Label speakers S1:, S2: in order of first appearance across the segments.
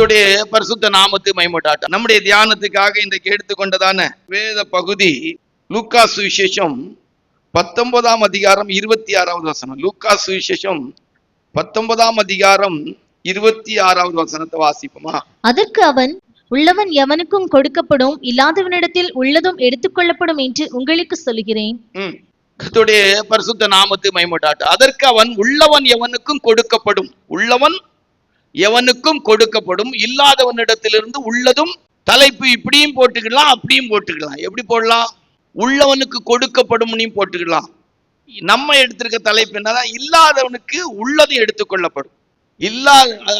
S1: கர்த்தருடைய பரிசுத்த நாமத்து மகிமைப்படட்டும். நம்முடைய தியானத்துக்காக இன்றைக்கு எடுத்துக்கொண்டதான வேத பகுதி லூக்கா சுவிசேஷம் 19ஆம் அதிகாரம் 26வது வசனம். லூக்கா சுவிசேஷம் 19ஆம் அதிகாரம் 26வது வசனத்தை வாசிப்போமா?
S2: அதற்கு அவன், உள்ளவன் எவனுக்கும் கொடுக்கப்படும், இல்லாதவனிடத்தில் உள்ளதும் எடுத்துக்கொள்ளப்படும் என்று உங்களுக்கு சொல்கிறேன்.
S1: கர்த்தருடைய பரிசுத்த நாமத்து மகிமைப்படட்டும். அதற்கு அவன், உள்ளவன் எவனுக்கும் கொடுக்கப்படும், உள்ளவன் எவனுக்கும் கொடுக்கப்படும், இல்லாதவனிடத்திலிருந்து உள்ளதும். தலைப்பு இப்படியும் போட்டுக்கலாம், அப்படியும் போட்டுக்கலாம். எப்படி போடலாம்? உள்ளவனுக்கு கொடுக்கப்படும் போட்டுக்கலாம். நம்ம எடுத்திருக்க தலைப்பு என்னன்னா, இல்லாதவனுக்கு உள்ளதும் எடுத்துக்கொள்ளப்படும்.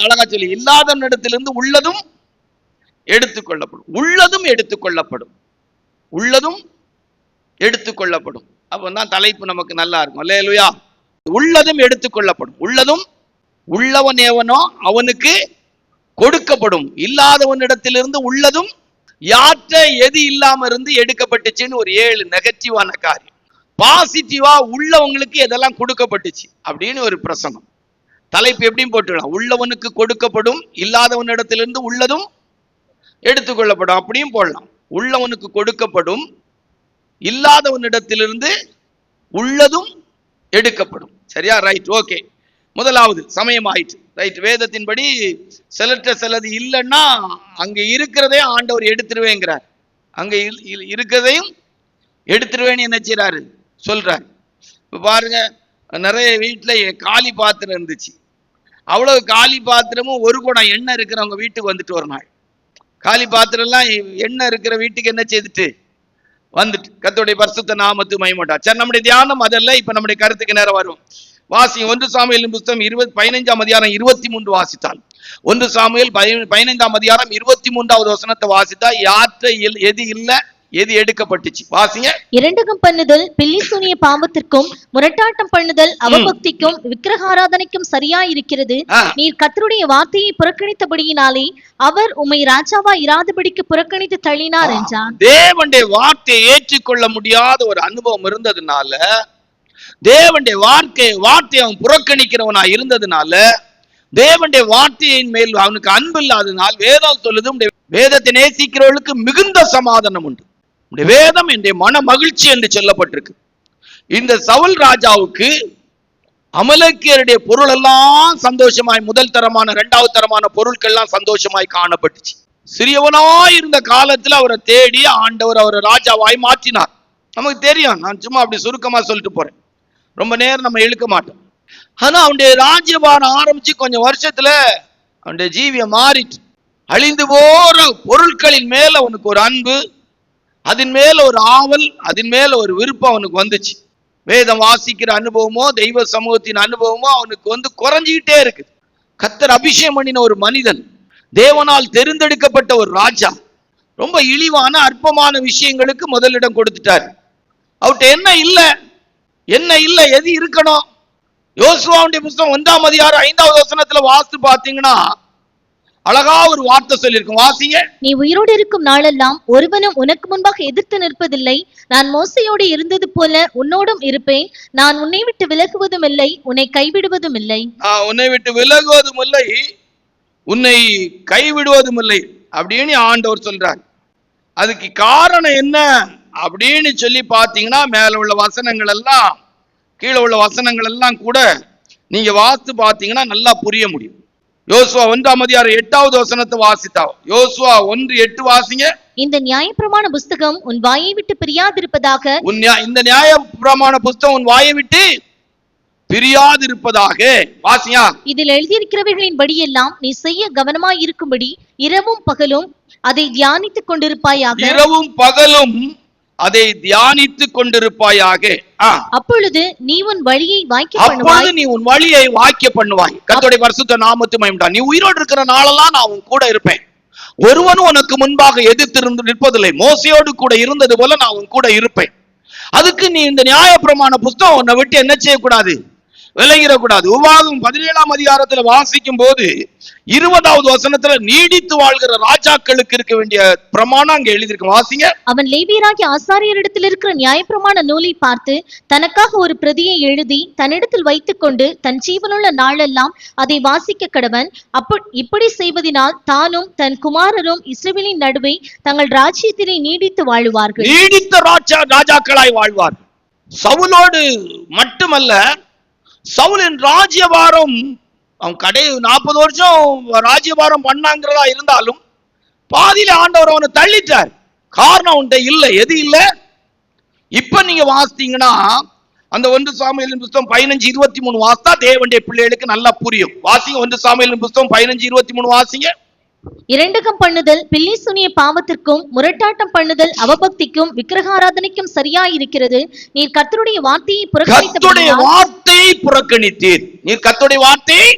S1: அழகா சொல்லி, இல்லாதவனிடத்திலிருந்து உள்ளதும் எடுத்துக்கொள்ளப்படும், உள்ளதும் எடுத்துக்கொள்ளப்படும், உள்ளதும் எடுத்துக்கொள்ளப்படும். அப்பதான் தலைப்பு நமக்கு நல்லா இருக்கும். அல்லேலூயா. உள்ளதும் எடுத்துக்கொள்ளப்படும், உள்ளதும். உள்ளவன் எவனோ அவனுக்கு கொடுக்கப்படும், இல்லாதவனிடத்திலிருந்து உள்ளதும். யாற்ற எது இல்லாம இருந்து எடுக்கப்பட்டுச்சுன்னு ஒரு 7 நெகட்டிவான காரியம். பாசிட்டிவா உள்ளவங்களுக்கு எதெல்லாம் கொடுக்கப்பட்டுச்சு அப்படின்னு ஒரு பிரசங்கம். தலைப்பு எப்படியும் போட்டுக்கலாம். உள்ளவனுக்கு கொடுக்கப்படும், இல்லாதவனிடத்திலிருந்து உள்ளதும் எடுத்துக்கொள்ளப்படும், அப்படியும் போடலாம். உள்ளவனுக்கு கொடுக்கப்படும், இல்லாதவனிடத்திலிருந்து உள்ளதும் எடுக்கப்படும். சரியா? Right, okay. முதலாவது சமயம் ஆயிற்று. ரைட், வேதத்தின்படி சிலது இல்லைன்னா அங்க இருக்கிறதே ஆண்டவர் எடுத்துருவேங்கிறார். அங்க இருக்கிறதையும் எடுத்துருவேன்னு என்ன செய்யறாரு சொல்றாரு. இப்ப பாருங்க, நிறைய வீட்டுல காலி பாத்திரம் இருந்துச்சு. அவ்வளவு காலி பாத்திரமும் ஒரு குடம் எண்ணெய் இருக்கிறவங்க வீட்டுக்கு வந்துட்டு ஒரு நாள் காலி பாத்திரம் எல்லாம் எண்ணெய் இருக்கிற வீட்டுக்கு என்ன செய்துட்டு வந்துட்டு. கர்த்தருடைய பரிசுத்த நாமத்து மகிமைப்படட்டும். சரி, நம்முடைய தியானம் அதல்ல. இப்ப நம்முடைய கருத்துக்கு நேரம் வரும். வாசி 1 சாமுவேலின் புத்தகம் 15ஆம் அதிகாரம் 23 வாசித்தால், 1 சாமுவேல் 15ஆம் அதிகாரம் 23வது வசனத்தை வாசித்தா, யாற்ற எது இல்ல எது எடுக்கப்பட்டுச்சு வாசிங்க.
S2: இரண்டகம் பண்ணுதல் பில்லி சூனிய பாவத்திற்கும், முரட்டாட்டம் பண்ணுதல் அவபக்திக்கும், விக்கிரகாராதனைக்கும் சரியா இருக்கிறது. நீர் கர்த்தருடைய வார்த்தையை புறக்கணித்தபடியினாலே அவர் உம்மை ராஜாவா இராதபடிக்கு புறக்கணித்து தள்ளினார் என்றான்.
S1: தேவனுடைய வார்த்தையை ஏற்றுக்கொள்ள முடியாத ஒரு அனுபவம் இருந்ததுனால, தேவனுடைய வார்த்தையை அவன் புறக்கணிக்கிறவனா இருந்ததுனால, தேவனுடைய வார்த்தையின் மேல் அவனுக்கு அன்பு இல்லாதனால், வேதம் சொல்லுது வேதத்தை நேசிக்கிறவர்களுக்கு மிகுந்த சமாதானம் உண்டு, வேதம் என்னுடைய மன மகிழ்ச்சி என்று சொல்லப்பட்டிருக்கு. இந்த சவுல் ராஜாவுக்கு அமலேக்கியருடைய பொருள் எல்லாம் சந்தோஷமாய், முதல் தரமான 2வது தரமான பொருட்கள் எல்லாம் சந்தோஷமாய் காணப்பட்டுச்சு. சிறியவனாய் இருந்த காலத்துல அவரை தேடி ஆண்டவர் அவரை ராஜாவாய் மாற்றினார். நமக்கு தெரியும், நான் சும்மா அப்படி சுருக்கமா சொல்லிட்டு போறேன், ரொம்ப நேரம் நம்ம இழுக்க மாட்டோம். ஆனா அவனுடைய ராஜ்யபாரம் ஆரம்பிச்சு கொஞ்சம் வருஷத்துல அவனுடைய ஜீவியம் மாறிட்டு, அழிந்து போற பொருட்களின் மேல அவனுக்கு ஒரு அன்பு, அதன் மேல ஒரு ஆவல், அதன் மேல ஒரு விருப்பம் அவனுக்கு வந்துச்சு. வேதம் வாசிக்கிற அனுபவமோ தெய்வ சமூகத்தின் அனுபவமோ அவனுக்கு குறைஞ்சிக்கிட்டே இருக்கு. கர்த்தர் அபிஷேகம் பண்ணின ஒரு மனிதன், தேவனால் தெரிந்தெடுக்கப்பட்ட ஒரு ராஜா, ரொம்ப இழிவான அற்பமான விஷயங்களுக்கு முதலிடம் கொடுத்துட்டாரு. அவர்கிட்ட என்ன இல்ல எது இருக்கணும்? யோசுவாவுடைய புத்தகம் 1ஆம் அதிகாரம் 5வது வசனத்துல வாசித்து பாத்தீங்கன்னா அழகா ஒரு வார்த்தை சொல்லியிருக்கும். வாசிங்க.
S2: நீ உயிரோடு இருக்கும் நாளெல்லாம் ஒருவனும் உனக்கு முன்பாக எதிர்த்து நிற்பதில்லை. நான் மோசையோடு இருந்தது போல உன்னோடும் இருப்பேன். நான் உன்னை விட்டு விலகுவதும் இல்லை, உன்னை கைவிடுவதும் இல்லை.
S1: உன்னை விட்டு விலகுவதும் இல்லை, உன்னை கைவிடுவதும் இல்லை அப்படின்னு ஆண்டவர் சொல்றார். அதுக்கு காரணம் என்ன அப்படின்னு சொல்லி பாத்தீங்கன்னா, மேல உள்ள வசனங்கள் எல்லாம் கீழே உள்ள வசனங்கள் எல்லாம் கூட நீங்க வாசித்து பாத்தீங்கன்னா நல்லா புரிய முடியும். யோசுவா 1ஆம் அதிகாரம் 8வது வசனத்தை வாசித்தா, யோசுவா 1:8 வாசிங்க.
S2: இந்த நியாயப்பிரமாண புஸ்தகம் உன் வாயை விட்டு பிரியாதிருப்பதாக,
S1: இந்த நியாயப்பிரமாண புஸ்தகம் உன் வாயை விட்டு பிரியாதிருப்பதாக. வாசியா.
S2: இதில் எழுதியிருக்கிறவைகளின் படியெல்லாம் நீ செய்ய கவனமாய் இருக்கும்படி இரவும் பகலும் அதை தியானித்துக் கொண்டிருப்பாயாக.
S1: இரவும் பகலும் அதை தியானித்துக் கொண்டிருப்பாயாக.
S2: அப்பொழுது நீ உன் வழியை
S1: வாக்கிய பண்ணுவாய். கர்த்தருடைய பரிசுத்த நாமத்து மகிமைப்படட்டும். நீ உயிரோடு இருக்கிற நாளெல்லாம் நான் உன் கூட இருப்பேன். ஒருவனும் உனக்கு முன்பாக எதிர்த்து நிற்பதில்லை. மோசையோடு கூட இருந்தது போல நான் உன் கூட இருப்பேன். அதுக்கு நீ இந்த நியாயப்பிரமாண புஸ்தகம் உன்னை விட்டு என்ன செய்யக்கூடாது? விலகிடக்கூடாது. உபாகம் 17ஆம் அதிகாரத்துல வாசிக்கும் போது 20வது வசனத்துல நீடித்து வாழ்கிற ராஜாக்களுக்கு இருக்க வேண்டிய பிரமாணம் அங்க எழுதியிருக்கு. வாசிங்க.
S2: அவன் லேவியராகிய ஆசாரியரிடத்தில் இருக்கிற நியாயப்பிரமாண நூலை பார்த்து தனக்காக ஒரு பிரதியை எழுதி தன்னிடத்தில் வைத்துக் கொண்டு தன் ஜீவனுள்ள நாளெல்லாம் அதை வாசிக்க கடவன். இப்படி செய்வதனால் தானும் தன் குமாரரும் இஸ்ரவேலின் நடுவே தங்கள் ராஜ்யத்திலே நீடித்து வாழுவார்கள்.
S1: நீடித்த ராஜாக்களாய் வாழ்வார். சவுலோடு மட்டுமல்ல, சவுலின் ராஜ்யபாரம் அவன் 40 வருஷம் ராஜ்யபாரம் பண்ணாங்கிறதா இருந்தாலும் பாதியில ஆண்டவர் அவனை தள்ளிட்டார். காரணம் உண்ட இல்ல. எது இல்ல? இப்ப நீங்க வாசித்தீங்கன்னா அந்த 1 சாமுவேலின் புத்தகம் 15:23 வாசித்தா தேவனுடைய பிள்ளைகளுக்கு நல்லா புரியும். வாசிங்க. 1 சாமுவேலின் புத்தகம் 15:23 வாசிங்க.
S2: இரண்டகம் பண்ணுதல் பில்லி சூனிய பாவத்திற்கும் முரட்டாட்டம் பண்ணுதல் அவபக்திக்கும் விக்கிரகாராதனைக்கும் சரியாயிருக்கிறது. நீர் கர்த்தருடைய வார்த்தையை
S1: புறக்கணித்தீர். நீர் கர்த்தருடைய வார்த்தையை,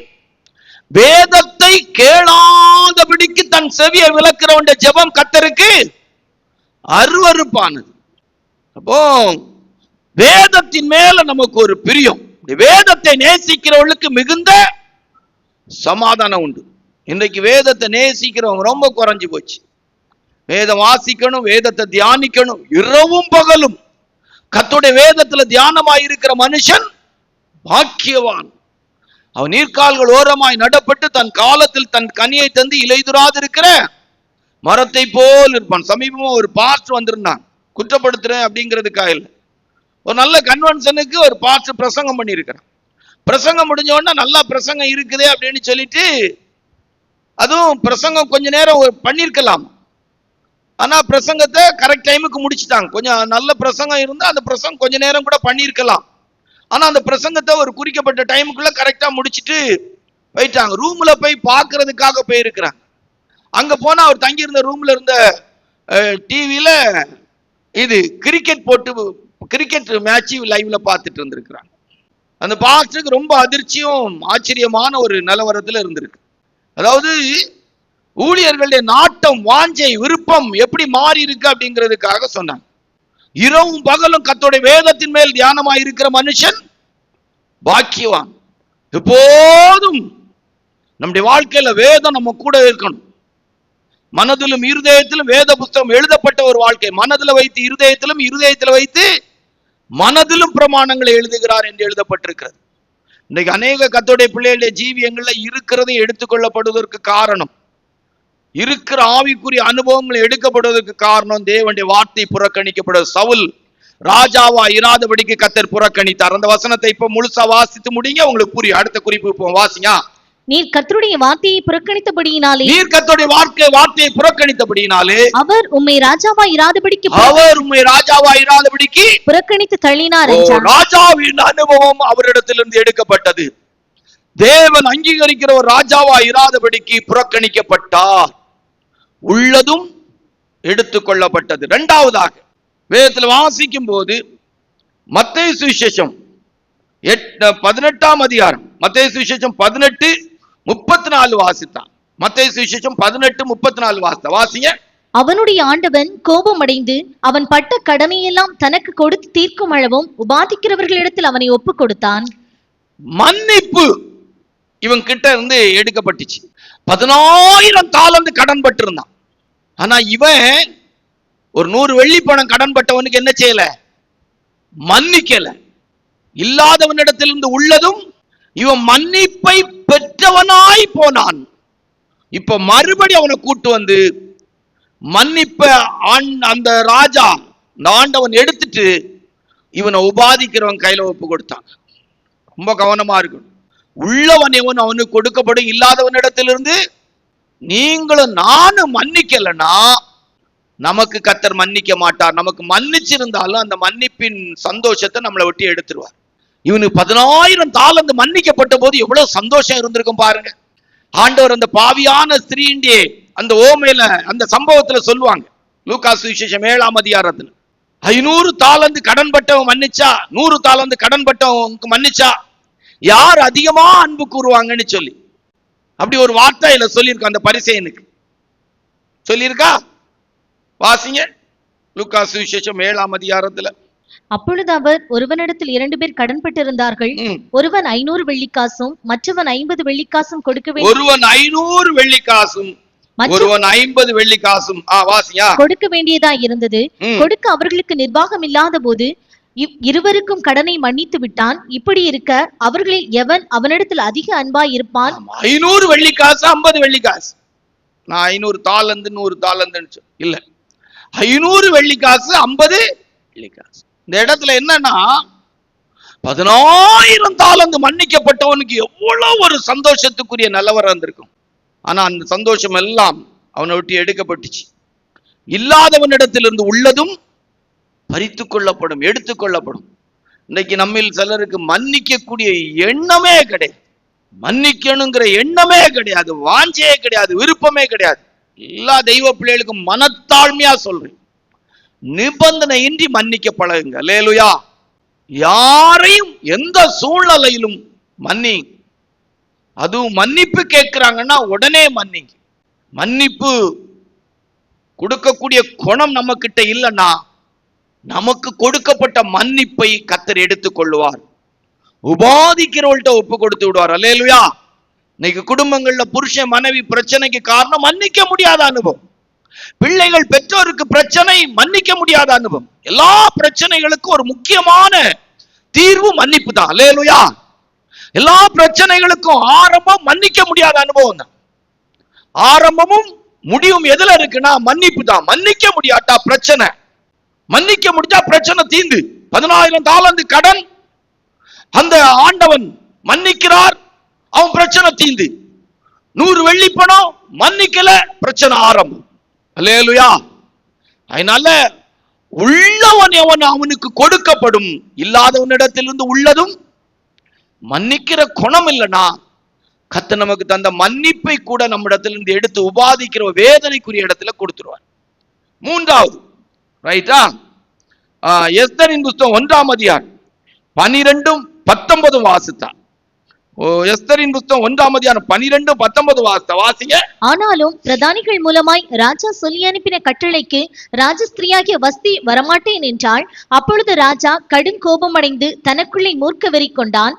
S1: வேதத்தை கேளாதபடிக்கு தன் செவியை விலக்கிறவனுடைய ஜெபம் கர்த்தருக்கு அருவருப்பானது. அப்போ வேதத்தின் மேல நமக்கு ஒரு பிரியம். வேதத்தை நேசிக்கிறவர்களுக்கு மிகுந்த சமாதானம் உண்டு. இன்றைக்கு வேதத்தை நேசிக்கிறவங்க ரொம்ப குறைஞ்சு போச்சு. வேதம் வாசிக்கணும், வேதத்தை தியானிக்கணும், இரவும் பகலும் கர்த்தருடைய வேதத்துல தியானமாயிருக்கிற மனுஷன் பாக்கியவான். அவன் நீர்க்கால்கள் ஓரமாய் நடப்பட்டு தன் காலத்தில் தன் கனியை தந்து இலைதுராது இருக்கிற மரத்தை போல் இருப்பான். சமீபமா ஒரு பாஸ்டர் வந்திருந்தான். குற்றப்படுத்துறேன் அப்படிங்கிறதுக்காக இல்லை, ஒரு நல்ல கன்வென்ஷனுக்கு ஒரு பாஸ்டர் பிரசங்கம் பண்ணியிருக்கிறான். பிரசங்கம் முடிஞ்ச உடனே நல்லா பிரசங்கம் இருக்குதே அப்படின்னு சொல்லிட்டு, அதுவும் பிரசங்கம் கொஞ்ச நேரம் பண்ணிருக்கலாம், ஆனா பிரசங்கத்தை கரெக்ட் டைமுக்கு முடிச்சுட்டாங்க. கொஞ்சம் நல்ல பிரசங்கம் இருந்தா அந்த பிரசங்கம் கொஞ்ச நேரம் கூட பண்ணிருக்கலாம், ஆனா அந்த பிரசங்கத்தை ஒரு குறிக்கப்பட்ட டைமுக்குள்ள கரெக்டா முடிச்சுட்டு போயிட்டாங்க. ரூம்ல போய் பார்க்கறதுக்காக போயிருக்கிறாங்க. அங்க போனா அவர் தங்கி இருந்த ரூம்ல இருந்த டிவியில இது கிரிக்கெட் மேட்ச் லைவ்ல பார்த்துட்டு இருந்திருக்கிறாங்க. அந்த பாஸ்டருக்கு ரொம்ப அதிர்ச்சியும் ஆச்சரியமான ஒரு நிலவரத்துல இருந்திருக்கு. அதாவது ஊழியர்களுடைய நாட்டம், வாஞ்சை, விருப்பம் எப்படி மாறி இருக்கு அப்படிங்கிறதுக்காக சொன்னாங்க. இரவும் பகலும் கர்த்தருடைய வேதத்தின் மேல் தியானமாய் இருக்கிற மனுஷன் பாக்கியவான். எப்போதும் நம்முடைய வாழ்க்கையில வேதம் நம்ம கூட இருக்கணும். மனதிலும் இருதயத்திலும் வேத புத்தகம் எழுதப்பட்ட ஒரு வாழ்க்கை. மனதில் வைத்து இருதயத்திலும், இருதயத்தில் வைத்து மனதிலும் பிரமாணங்களை எழுதுகிறார் என்று எழுதப்பட்டிருக்கிறது. இன்றைக்கு அநேக கர்த்தருடைய பிள்ளைகளுடைய ஜீவியங்கள்ல இருக்கிறதையும் எடுத்துக்கொள்ளப்படுவதற்கு காரணம், இருக்கிற ஆவிக்குரிய அனுபவங்கள் எடுக்கப்படுவதற்கு காரணம் தேவனுடைய வார்த்தை புறக்கணிக்கப்படுவது. சவுல் ராஜாவா இராதபடிக்கு கர்த்தர் புறக்கணித்தார். அந்த வசனத்தை இப்ப முழுசா வாசித்து முடிங்க, உங்களுக்கு புரியும். அடுத்த குறிப்பு இப்போ வாசிங்க.
S2: நீர் கர்த்தருடைய வார்த்தையை புறக்கணித்தபடியினாலே,
S1: நீர் கர்த்தருடைய வார்த்தையை புறக்கணித்தபடியினாலே
S2: அவர் உம்மை ராஜாவா இராதபடிக்கு புறக்கணித்து தள்ளினார் என்றார்.
S1: ராஜாவின் அனுபவம் அவரிடத்திலிருந்து எடுக்கப்பட்டது. தேவன் அங்கீகரிக்கிற ஒரு ராஜாவா இராதபடிக்கு புறக்கணிக்கப்பட்டார். உள்ளதும் எடுத்துக்கொள்ளப்பட்டது. இரண்டாவதாக வேதத்தில் வாசிக்கும் போது மத்தேயு சுவிசேஷம் 18ஆம் அதிகாரம், மத்தேயு சுவிசேஷம் 18:34 வாசித்தான். மத்தேயு சுவிசேஷம் 18:34 வாசித்த வாசிங்க.
S2: அவனுடைய ஆண்டவன் கோபமடைந்து அவன் பட்ட கடனையெல்லாம் தனக்கு கொடுத்து தீர்க்கும் அளவும் உபாதிக்கிறவர்களிடத்தில் அவனை ஒப்பு கொடுத்தான்.
S1: மன்னிப்பு இவன் கிட்ட இருந்து எடுக்கப்பட்டுச்சு. 10,000 தாலந்து கடன் பட்டிருந்தான். ஆனா இவன் ஒரு 100 வெள்ளி பணம் கடன் பட்டவனுக்கு என்ன செய்யல? மன்னிக்கல. இல்லாதவனிடத்திலிருந்து உள்ளதும் இவன் மன்னிப்பை பெற்றவனாய் போனான். இப்ப மறுபடி அவனை கூட்டு வந்து மன்னிப்ப அந்த ராஜா, இந்த ஆண்டவன் எடுத்துட்டு இவனை உபாதிக்கிறவன் கையில ஒப்பு கொடுத்தான். ரொம்ப கவனமா இருக்கணும். உள்ளவன் எவன் அவனுக்கு கொடுக்கப்படும், இல்லாதவனிடத்திலிருந்து நீங்களும் நானும் மன்னிக்கலன்னா நமக்கு கர்த்தர் மன்னிக்க மாட்டார். நமக்கு மன்னிச்சிருந்தாலும் அந்த மன்னிப்பின் சந்தோஷத்தை நம்மளை விட்டு எடுத்துருவார். இவனுக்கு 10,000 தாலந்து மன்னிக்கப்பட்ட போது எவ்வளவு சந்தோஷம் இருந்திருக்கும் பாருங்க. ஆண்டவர் அந்த பாவியான ஸ்திரீண்டே அந்த ஓமையில அந்த சம்பவத்துல சொல்லுவாங்க. லூக்கா சுவிசேஷம் 7ஆம் அதிகாரத்துல 500 தாலந்து கடன் பட்டவன் மன்னிச்சா, 100 தாலந்து கடன் பட்டவனுக்கு மன்னிச்சா யார் அதிகமா அன்பு கூறுவாங்கன்னு சொல்லி அப்படி ஒரு வார்த்தையில சொல்லியிருக்கா. அந்த பரிசேயனுக்கு சொல்லியிருக்கா. வாசிங்க லூக்கா சுவிசேஷம் 7ஆம் அதிகாரத்துல.
S2: அப்பொழுது அவர், ஒருவனிடத்தில் 2 பேர் கடன்பட்டிருந்தார்கள். ஒருவன் 500 வெள்ளிக்காசும் மற்றவன் 50 வெள்ளிக்காசும் கொடுக்க வேண்டும்.
S1: ஒருவன் 500 வெள்ளிக்காசும் ஒருவன் 50 வெள்ளிக்காசும் வாசியா
S2: கொடுக்க வேண்டியதா இருந்தது. கொடுக்க அவர்களுக்கு நிர்வாகம் இல்லாத போது இருவருக்கும் கடனை மன்னித்து விட்டான். இப்படி இருக்க அவர்களில் எவன் அவனிடத்தில் அதிக அன்பாய் இருப்பான்?
S1: 500 வெள்ளிக்காசு 50 வெள்ளிக்காசு. நான் 500 தாலந்து 100 தாலந்து இல்ல, 500 வெள்ளிக்காசு 50 வெள்ளிக்காசு. இந்த இடத்துல என்னன்னா 10,000 தாலந்து மன்னிக்கப்பட்டவனுக்கு எவ்வளவு ஒரு சந்தோஷத்துக்குரிய நிலவரம் இருந்திருக்கும். ஆனா அந்த சந்தோஷம் எல்லாம் அவனை விட்டு எடுக்கப்பட்டுச்சு. இல்லாதவனிடத்திலிருந்து உள்ளதும் பறித்துக் கொள்ளப்படும், எடுத்துக்கொள்ளப்படும். இன்னைக்கு நம்மில் சிலருக்கு மன்னிக்கக்கூடிய எண்ணமே கிடையாது, மன்னிக்கணுங்கிற எண்ணமே கிடையாது, வாஞ்சையே கிடையாது, விருப்பமே கிடையாது. எல்லா தெய்வ பிள்ளைகளுக்கும் மனத்தாழ்மையா சொல்றேன், நிபந்தனை இன்றி மன்னிக்க பழகுங்க. அல்லேலூயா. யாரையும் எந்த சூழ்நிலையிலும் மன்னி. அதுவும் மன்னிப்பு கேட்கிறாங்கன்னா உடனே மன்னிங்க. மன்னிப்பு கொடுக்கக்கூடிய குணம் நம்ம கிட்ட இல்லைன்னா நமக்கு கொடுக்கப்பட்ட மன்னிப்பை கர்த்தர் எடுத்துக் கொள்வார். உபாதிக்கிறவள்கிட்ட ஒப்பு கொடுத்து விடுவார். அல்லேலூயா. இன்னைக்கு குடும்பங்கள்ல புருஷன் மனைவி பிரச்சனைக்கு காரணம் மன்னிக்க முடியாத அனுபவம். பிள்ளைகள் பெற்றோருக்கு பிரச்சனை, மன்னிக்க முடியாத அனுபவம். எல்லா பிரச்சனைகளுக்கும் ஒரு முக்கியமான தீர்வு மன்னிப்பு தான். அல்லேலூயா. எல்லா பிரச்சனைகளுக்கும் ஆரம்பம் மன்னிக்க முடியாத அனுபவம் தான். ஆரம்பமும் முடிவும் எதுல இருக்குன்னா மன்னிப்பு தான். மன்னிக்க முடியாட்டா பிரச்சனை, மன்னிக்க முடிஞ்சா பிரச்சனை தீந்து. 10,000 தாலந்து கடன், அந்த ஆண்டவன் மன்னிக்கிறார், அவன் பிரச்சனை தீந்து. 100 வெள்ளி பணம் மன்னிக்கல, பிரச்சனை ஆரம்பம். அல்லேலூயா. அதனால உள்ளவன் எவன் அவனுக்கு கொடுக்கப்படும், இல்லாதவனிடத்திலிருந்து உள்ளதும். மன்னிக்கிற குணம் இல்லைன்னா கர்த்தர் நமக்கு தந்த மன்னிப்பை கூட நம்மிடத்திலிருந்து எடுத்து உபாதிக்கிற வேதனைக்குரிய இடத்துல கொடுத்துருவார். மூன்றாவது ரைட்டா, எஸ்தரின் புஸ்தகம் 1ஆம் அதிகாரம் 12-19 வாசித்தா. எஸ்தரின் புஸ்தகம் 1ஆம் அதிகாரம் 12-19 வாசிங்க.
S2: ஆனாலும் பிரதானிகள் மூலமாய் ராஜா சொல்லி அனுப்பின கட்டளைக்கு ராஜஸ்திரியாகிய வஸ்தி வரமாட்டேன் என்றாள். அப்பொழுது ராஜா கடும் கோபம் அடைந்து தனக்குள்ளே மூர்க்க வெறி கொண்டான்.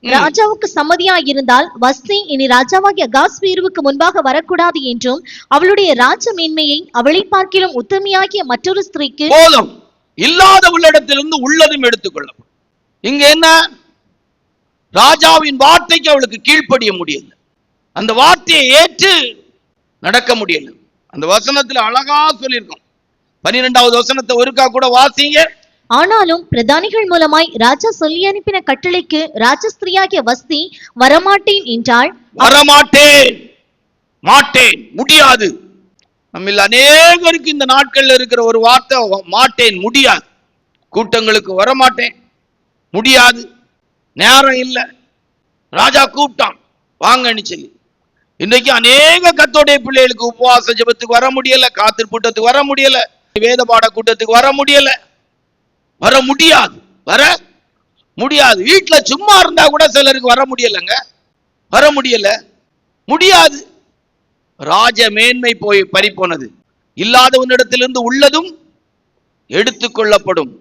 S2: ராஜாவுக்கு சம்மதியாய் இருந்தால் வஸ்தி இனி ராஜாவாகிய அகாஸ்வேருவுக்கு முன்பாக வரக்கூடாது என்றும், அவளுடைய ராஜ மேன்மையை அவளை பார்க்கிலும் உத்தமையாகிய மற்றொரு ஸ்திரீக்கு
S1: போதும், இல்லாத உள்ளிடத்திலிருந்து உள்ளதும் எடுத்துக்கொள்ளும். இங்க என்ன, ராஜாவின் வார்த்தைக்கு அவளுக்கு கீழ்ப்படிய முடியல, அந்த வார்த்தையை ஏற்று நடக்க முடியல. அந்த வசனத்துல அழகா சொல்லியிருக்கோம். 12வது வசனத்தை ஒருக்கா கூட வாசிங்க.
S2: ஆனாலும் பிரதானிகள் மூலமாய் ராஜா சொல்லி அனுப்பின கட்டளைக்கு ராஜஸ்திரியாகிய வஸ்தி வரமாட்டேன் என்றாள்.
S1: வரமாட்டேன், மாட்டேன், முடியாது. நம்ம அநேகருக்கு இந்த நாட்கள்ல இருக்கிற ஒரு வார்த்தை மாட்டேன், முடியாது. கூட்டங்களுக்கு வரமாட்டேன், முடியாது, நேரம் இல்லை. ராஜா கூப்பிட்டான் வாங்கன்னு சொல்லி. இன்றைக்கு அநேக கர்த்தருடைய பிள்ளைகளுக்கு உபவாச ஜெபத்துக்கு வர முடியல, காத்திரு கூட்டத்துக்கு வர முடியல, வேத பாட கூட்டத்துக்கு வர முடியல, வர முடியாது, வர முடியாது. வீட்டுல சும்மா இருந்தா கூட சிலருக்கு வர முடியலங்க, வர முடியல, முடியாது. ராஜ மேன்மை போய் பறிப்போனது. இல்லாதவனிடத்திலிருந்து உள்ளதும் எடுத்துக்கொள்ளப்படும்.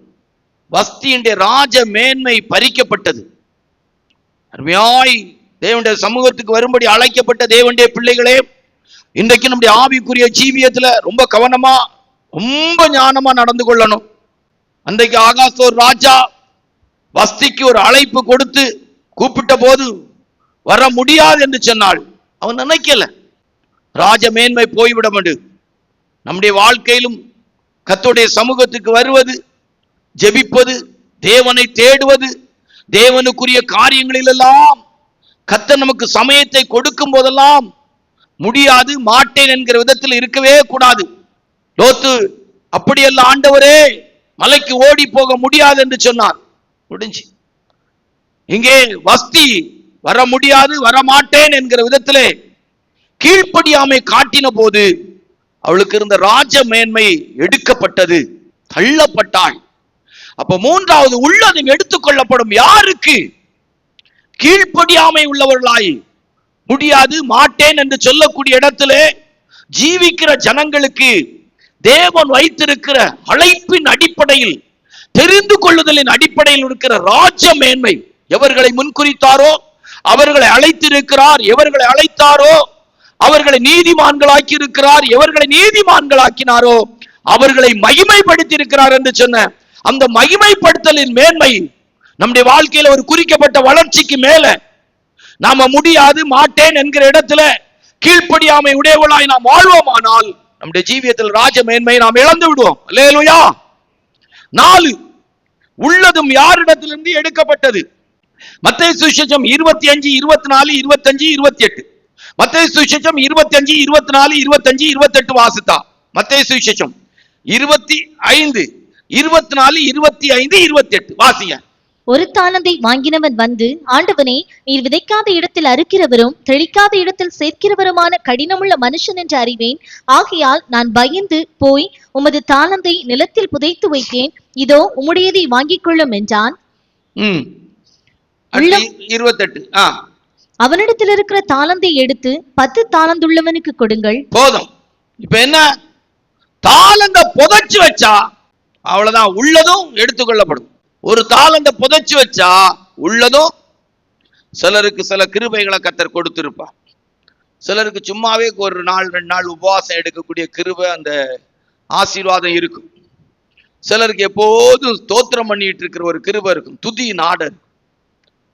S1: வஸ்தியுடைய ராஜ மேன்மை பறிக்கப்பட்டது. அருமையாய் தேவனுடைய சமூகத்துக்கு வரும்படி அழைக்கப்பட்ட தேவனுடைய பிள்ளைகளே, இன்றைக்கு நம்முடைய ஆவிக்குரிய ஜீவியத்துல ரொம்ப கவனமா, ரொம்ப ஞானமா நடந்து கொள்ளணும். அன்றைக்கு ஆகாசோர் ராஜா வஸ்திக்கு ஒரு அழைப்பு கொடுத்து கூப்பிட்ட போது வர முடியாது என்று சொன்னாள். அவன் நினைக்கல ராஜ மேன்மை போய்விட வேண்டும். நம்முடைய வாழ்க்கையிலும் கர்த்தருடைய சமூகத்துக்கு வருவது, ஜெபிப்பது, தேவனை தேடுவது, தேவனுக்குரிய காரியங்களிலெல்லாம் கர்த்தர் நமக்கு சமயத்தை கொடுக்கும் போதெல்லாம் முடியாது, மாட்டேன் என்கிற விதத்தில் இருக்கவே கூடாது. லோத்து அப்படியல்ல, ஆண்டவரே மலைக்கு ஓடி போக முடியாது என்று சொன்னார், முடிஞ்சு. இங்கே வஸ்தி வர முடியாது, வரமாட்டேன் என்கிற விதத்திலே கீழ்ப்படியாமை காட்டின போது அவளுக்கு இருந்த ராஜ மேன்மை எடுக்கப்பட்டது, தள்ளப்பட்டாள். அப்ப மூன்றாவது உள்ளதும் எடுத்துக்கொள்ளப்படும். யாருக்கு? கீழ்ப்படியாமை உள்ளவர்களாய், முடியாது, மாட்டேன் என்று சொல்லக்கூடிய இடத்திலே ஜீவிக்கிற ஜனங்களுக்கு தேவன் வைத்திருக்கிற அழைப்பின் அடிப்படையில் தெரிந்து கொள்ளுதலின் அடிப்படையில் இருக்கிற ராஜ்ய மேன்மை. எவர்களை முன்குறித்தாரோ அவர்களை அழைத்திருக்கிறார், எவர்களை அழைத்தாரோ அவர்களை நீதிமான்களாக்கி இருக்கிறார், எவர்களை நீதிமான்களாக்கினாரோ அவர்களை மகிமைப்படுத்தி இருக்கிறார் என்று சொன்ன அந்த மகிமைப்படுத்தலின் மேன்மை நம்முடைய வாழ்க்கையில ஒரு குறிக்கப்பட்ட வளர்ச்சிக்கு மேல நாம முடியாது மாட்டேன் என்கிற இடத்துல கீழ்ப்படியாமை உடையவளாய் நாம் வாழ்வோமானால் நம்முடைய ஜீவியத்தில் ராஜ மேன்மையை நாம் இழந்து விடுவோம். அல்லேலூயா. 4, உள்ளதும் யாரிடத்திலிருந்து எடுக்கப்பட்டது? மத்தேயு சுவிசேஷம் 25, 24, 25, 28. மத்தேயு சுவிசேஷம் 25, 24, 25, 28 வாசித்தா. மத்தேயு சுவிசேஷம் 25, 24, 25, 28 வாசிங்க.
S2: ஒரு தாலந்தை வாங்கினவன் வந்து, ஆண்டவனே, நீர் விதைக்காத இடத்தில் அறுக்கிறவரும் தெளிக்காத இடத்தில் சேர்க்கிறவருமான கடினமுள்ள மனுஷன் என்று அறிவேன். ஆகையால் நான் பயந்து போய் உமது தாலந்தை நிலத்தில் புதைத்து வைத்தேன். இதோ உம்முடையதை வாங்கிக் கொள்ளும் என்றான்.
S1: 28.
S2: அவனிடத்தில் இருக்கிற தாலந்தை எடுத்து 10 தாலந்துள்ளவனுக்கு கொடுங்கள்.
S1: போதும். இப்ப என்ன? தாலந்த புதைச்சு வச்சா அவ்வளவுதான், உள்ளதும் எடுத்துக்கொள்ளப்படும். ஒரு தாலந்த புதைச்சு வச்சா உள்ளதும். சிலருக்கு சில கிருபைகளை கர்த்தர் கொடுத்திருப்பார். சிலருக்கு சும்மாவே ஒரு நாள் 2 நாள் உபவாசம் எடுக்கக்கூடிய கிருபை, அந்த ஆசீர்வாதம் இருக்கும். சிலருக்கு எப்போதும் ஸ்தோத்திரம் பண்ணிட்டு இருக்கிற ஒரு கிருபை இருக்கும், துதி நாடர்.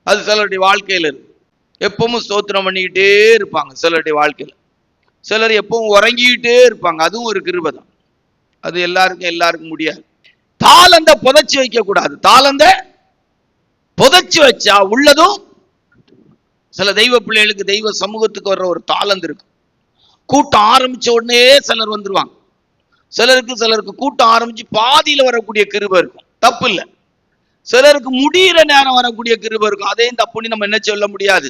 S1: அது சிலருடைய வாழ்க்கையில் இருக்கு. எப்பவும் ஸ்தோத்திரம் பண்ணிக்கிட்டே இருப்பாங்க சிலருடைய வாழ்க்கையில். சிலர் எப்பவும் உறங்கிக்கிட்டே இருப்பாங்க, அதுவும் ஒரு கிருபை தான். அது எல்லாருக்கும் முடியாது. தாளந்த புதைச்சு வைக்க கூடாது. தாளந்த புதைச்சு வச்சா உள்ளதும். சில தெய்வ பிள்ளைகளுக்கு தெய்வ சமூகத்துக்கு வர்ற ஒரு தாளந்து இருக்கு. கூட்டம் ஆரம்பிச்ச உடனே சிலர் வந்துருவாங்க. சிலருக்கு கூட்டம் ஆரம்பிச்சு பாதியில வரக்கூடிய கிருபை இருக்கும், தப்பு இல்லை. சிலருக்கு முடிகிற நேரம் வரக்கூடிய கிருபை இருக்கும், அதையும் தப்புன்னு நம்ம என்ன சொல்ல முடியாது.